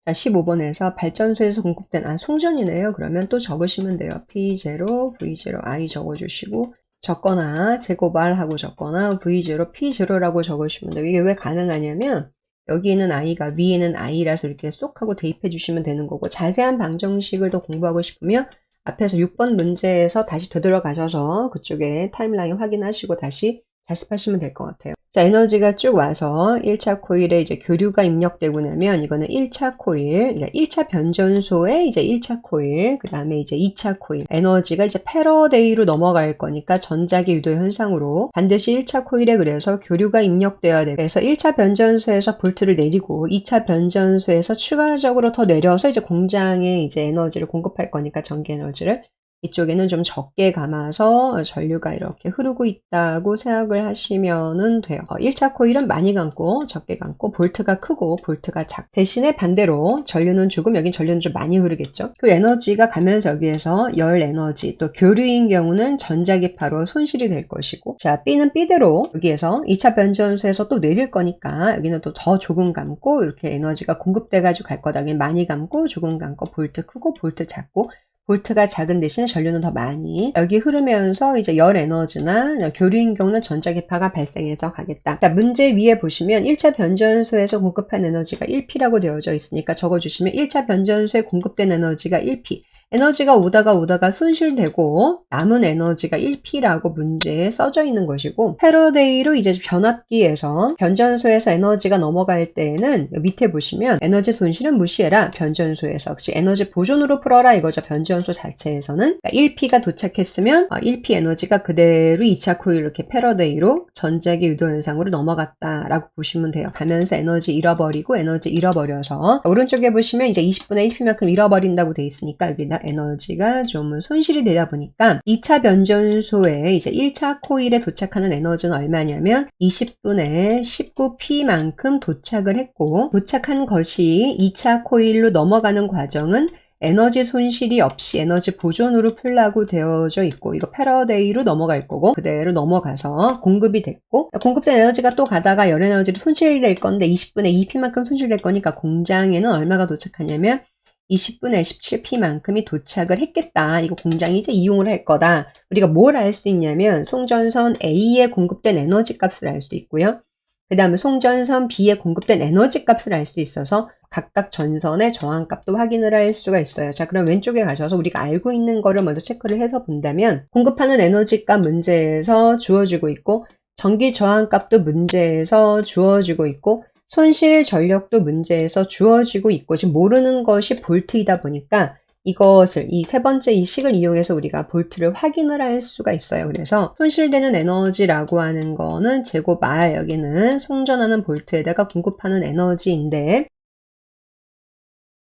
자, 15번에서 발전소에서 공급된, 송전이네요. 그러면 또 적으시면 돼요. P0, V0, I 적어주시고, 적거나, 제곱R하고 적거나, V0, P0라고 적으시면 돼요. 이게 왜 가능하냐면, 여기 있는 I가 위에 있는 I라서 이렇게 쏙 하고 대입해 주시면 되는 거고, 자세한 방정식을 더 공부하고 싶으면, 앞에서 6번 문제에서 다시 되돌아가셔서 그쪽에 타임라인 확인하시고 다시 자습하시면 될 것 같아요. 자, 에너지가 쭉 와서 1차 코일에 이제 교류가 입력되고 나면 이거는 1차 코일, 그러니까 1차 변전소에 이제 1차 코일, 그 다음에 이제 2차 코일. 에너지가 이제 패러데이로 넘어갈 거니까 전자기 유도 현상으로 반드시 1차 코일에 그래서 교류가 입력되어야 돼요. 그래서 1차 변전소에서 볼트를 내리고 2차 변전소에서 추가적으로 더 내려서 이제 공장에 이제 에너지를 공급할 거니까 전기 에너지를. 이쪽에는 좀 적게 감아서 전류가 이렇게 흐르고 있다고 생각을 하시면 돼요. 1차 코일은 많이 감고 적게 감고 볼트가 크고 볼트가 작. 대신에 반대로 전류는 조금, 여긴 전류는 좀 많이 흐르겠죠. 그 에너지가 가면서 여기에서 열 에너지, 또 교류인 경우는 전자기파로 손실이 될 것이고, 자, B는 B대로 여기에서 2차 변전소에서 또 내릴 거니까 여기는 또 더 조금 감고 이렇게 에너지가 공급돼 가지고 갈 거다. 많이 감고 조금 감고 볼트 크고 볼트 작고, 볼트가 작은 대신에 전류는 더 많이 여기 흐르면서 이제 열 에너지나 교류인 경우는 전자기파가 발생해서 가겠다. 자, 문제 위에 보시면 1차 변전소에서 공급한 에너지가 1P라고 되어져 있으니까 적어주시면 1차 변전소에 공급된 에너지가 1P. 에너지가 오다가 손실되고 남은 에너지가 1P라고 문제에 써져 있는 것이고, 패러데이로 이제 변압기에서 변전소에서 에너지가 넘어갈 때에는 밑에 보시면 에너지 손실은 무시해라. 변전소에서 역시 에너지 보존으로 풀어라 이거죠. 변전소 자체에서는 그러니까 1P가 도착했으면 1P 에너지가 그대로 2차 코일 이렇게 패러데이로 전자기 유도 현상으로 넘어갔다라고 보시면 돼요. 가면서 에너지 잃어버려서 오른쪽에 보시면 이제 20분의 1P만큼 잃어버린다고 돼 있으니까 여기 에너지가 좀 손실이 되다 보니까 2차 변전소에 이제 1차 코일에 도착하는 에너지는 얼마냐면 20분의 19P만큼 도착을 했고, 도착한 것이 2차 코일로 넘어가는 과정은 에너지 손실이 없이 에너지 보존으로 풀라고 되어져 있고, 이거 패러데이로 넘어갈 거고 그대로 넘어가서 공급이 됐고, 공급된 에너지가 또 가다가 열 에너지로 손실될 건데 20분의 2P만큼 손실될 거니까 공장에는 얼마가 도착하냐면 20분의 17P만큼이 도착을 했겠다. 이거 공장이 이제 이용을 할 거다. 우리가 뭘 알 수 있냐면 송전선 A에 공급된 에너지 값을 알 수 있고요. 그 다음에 송전선 B에 공급된 에너지 값을 알 수 있어서 각각 전선의 저항값도 확인을 할 수가 있어요. 자, 그럼 왼쪽에 가셔서 우리가 알고 있는 거를 먼저 체크를 해서 본다면, 공급하는 에너지값 문제에서 주어지고 있고, 전기 저항값도 문제에서 주어지고 있고, 손실 전력도 문제에서 주어지고 있고, 지금 모르는 것이 볼트이다 보니까 이것을, 이 세 번째 이 식을 이용해서 우리가 볼트를 확인을 할 수가 있어요. 그래서 손실되는 에너지라고 하는 거는 제곱 R, 여기는 송전하는 볼트에다가 공급하는 에너지인데,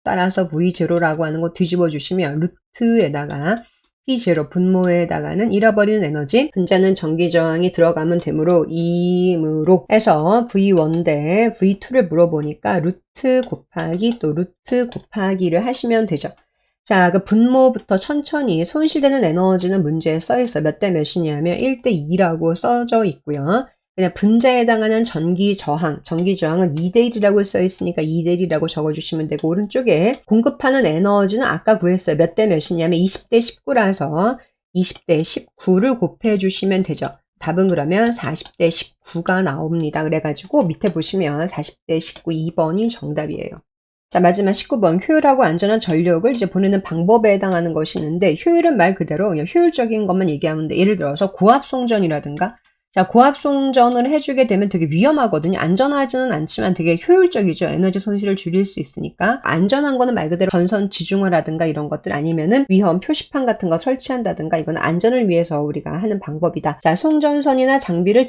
따라서 V0라고 하는 거 뒤집어 주시면 루트에다가 P0 분모에다가는 잃어버리는 에너지, 분자는 전기 저항이 들어가면 되므로 2으로 해서 V1 대 V2를 물어보니까 루트 곱하기 또 루트 곱하기를 하시면 되죠. 자, 그 분모부터 천천히, 손실되는 에너지는 문제에 써 있어요. 몇 대 몇이냐면 1대 2라고 써져 있고요. 그냥 분자에 해당하는 전기 저항은 2대 1이라고 써 있으니까 2대 1이라고 적어주시면 되고, 오른쪽에 공급하는 에너지는 아까 구했어요. 몇 대 몇이냐면 20대 19라서 20대 19를 곱해주시면 되죠. 답은 그러면 40대 19가 나옵니다. 그래가지고 밑에 보시면 40대 19 2번이 정답이에요. 자, 마지막 19번 효율하고 안전한 전력을 이제 보내는 방법에 해당하는 것이 있는데, 효율은 말 그대로 그냥 효율적인 것만 얘기하면 돼. 예를 들어서 고압송전이라든가, 자, 고압송전을 해주게 되면 되게 위험하거든요. 안전하지는 않지만 되게 효율적이죠. 에너지 손실을 줄일 수 있으니까. 안전한 거는 말 그대로 전선 지중화라든가 이런 것들, 아니면은 위험 표시판 같은 거 설치한다든가, 이건 안전을 위해서 우리가 하는 방법이다. 자, 송전선이나 장비를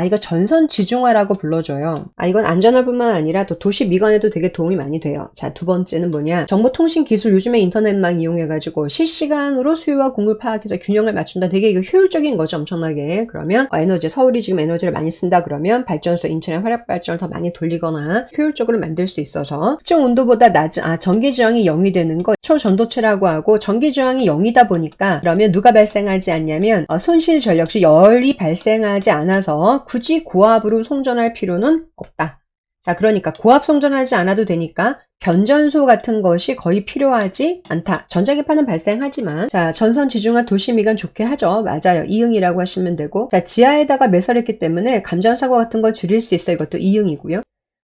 이거 전선 지중화라고 불러줘요. 이건 안전할 뿐만 아니라 또 도시 미관에도 되게 도움이 많이 돼요. 자, 두 번째는 뭐냐? 정보통신기술, 요즘에 인터넷망 이용해가지고 실시간으로 수요와 공급을 파악해서 균형을 맞춘다. 되게 이거 효율적인 거죠. 엄청나게. 그러면 에너지 서울이 지금 에너지를 많이 쓴다 그러면 발전소 인천의 화력발전을 더 많이 돌리거나 효율적으로 만들 수 있어서 특정 온도보다 낮은 전기저항이 0이 되는 거 초전도체라고 하고 전기저항이 0이다 보니까 그러면 누가 발생하지 않냐면 손실 전력, 즉 열이 발생하지 않아서 굳이 고압으로 송전할 필요는 없다. 자, 그러니까 고압 송전하지 않아도 되니까 변전소 같은 것이 거의 필요하지 않다. 전자기파는 발생하지만 자, 전선 지중화 도시미관 좋게 하죠. 맞아요. 이응이라고 하시면 되고 자, 지하에다가 매설했기 때문에 감전사고 같은 거 줄일 수 있어요. 이것도 이응이고요.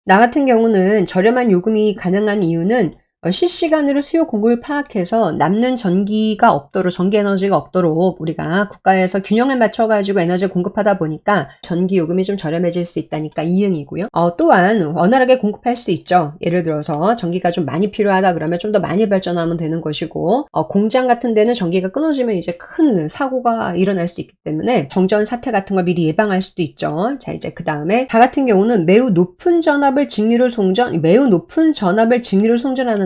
나 같은 경우는 저렴한 요금이 가능한 이유는 실시간으로 수요 공급을 파악해서 남는 전기가 없도록, 전기 에너지가 없도록 우리가 국가에서 균형을 맞춰가지고 에너지를 공급하다 보니까 전기 요금이 좀 저렴해질 수 있다니까 이응이고요. 또한 원활하게 공급할 수 있죠. 예를 들어서 전기가 좀 많이 필요하다 그러면 좀 더 많이 발전하면 되는 것이고 공장 같은 데는 전기가 끊어지면 이제 큰 사고가 일어날 수도 있기 때문에 정전 사태 같은 걸 미리 예방할 수도 있죠. 자, 이제 그 다음에 다 같은 경우는 매우 높은 전압을 직류로 송전하는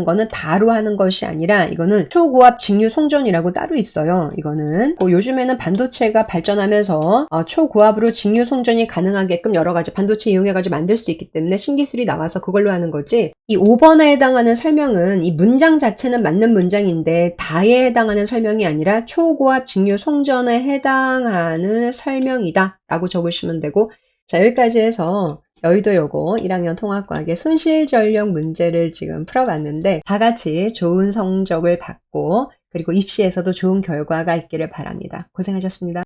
거는 다로 하는 것이 아니라 이거는 초고압 직류 송전이라고 따로 있어요. 이거는 요즘에는 반도체가 발전하면서 초고압으로 직류 송전이 가능하게끔 여러 가지 반도체 이용해가지고 만들 수 있기 때문에 신기술이 나와서 그걸로 하는 거지. 이 5번에 해당하는 설명은 이 문장 자체는 맞는 문장인데 다에 해당하는 설명이 아니라 초고압 직류 송전에 해당하는 설명이다 라고 적으시면 되고 자, 여기까지 해서 여의도여고 1학년 통합과학의 손실전력 문제를 지금 풀어봤는데 다 같이 좋은 성적을 받고 그리고 입시에서도 좋은 결과가 있기를 바랍니다. 고생하셨습니다.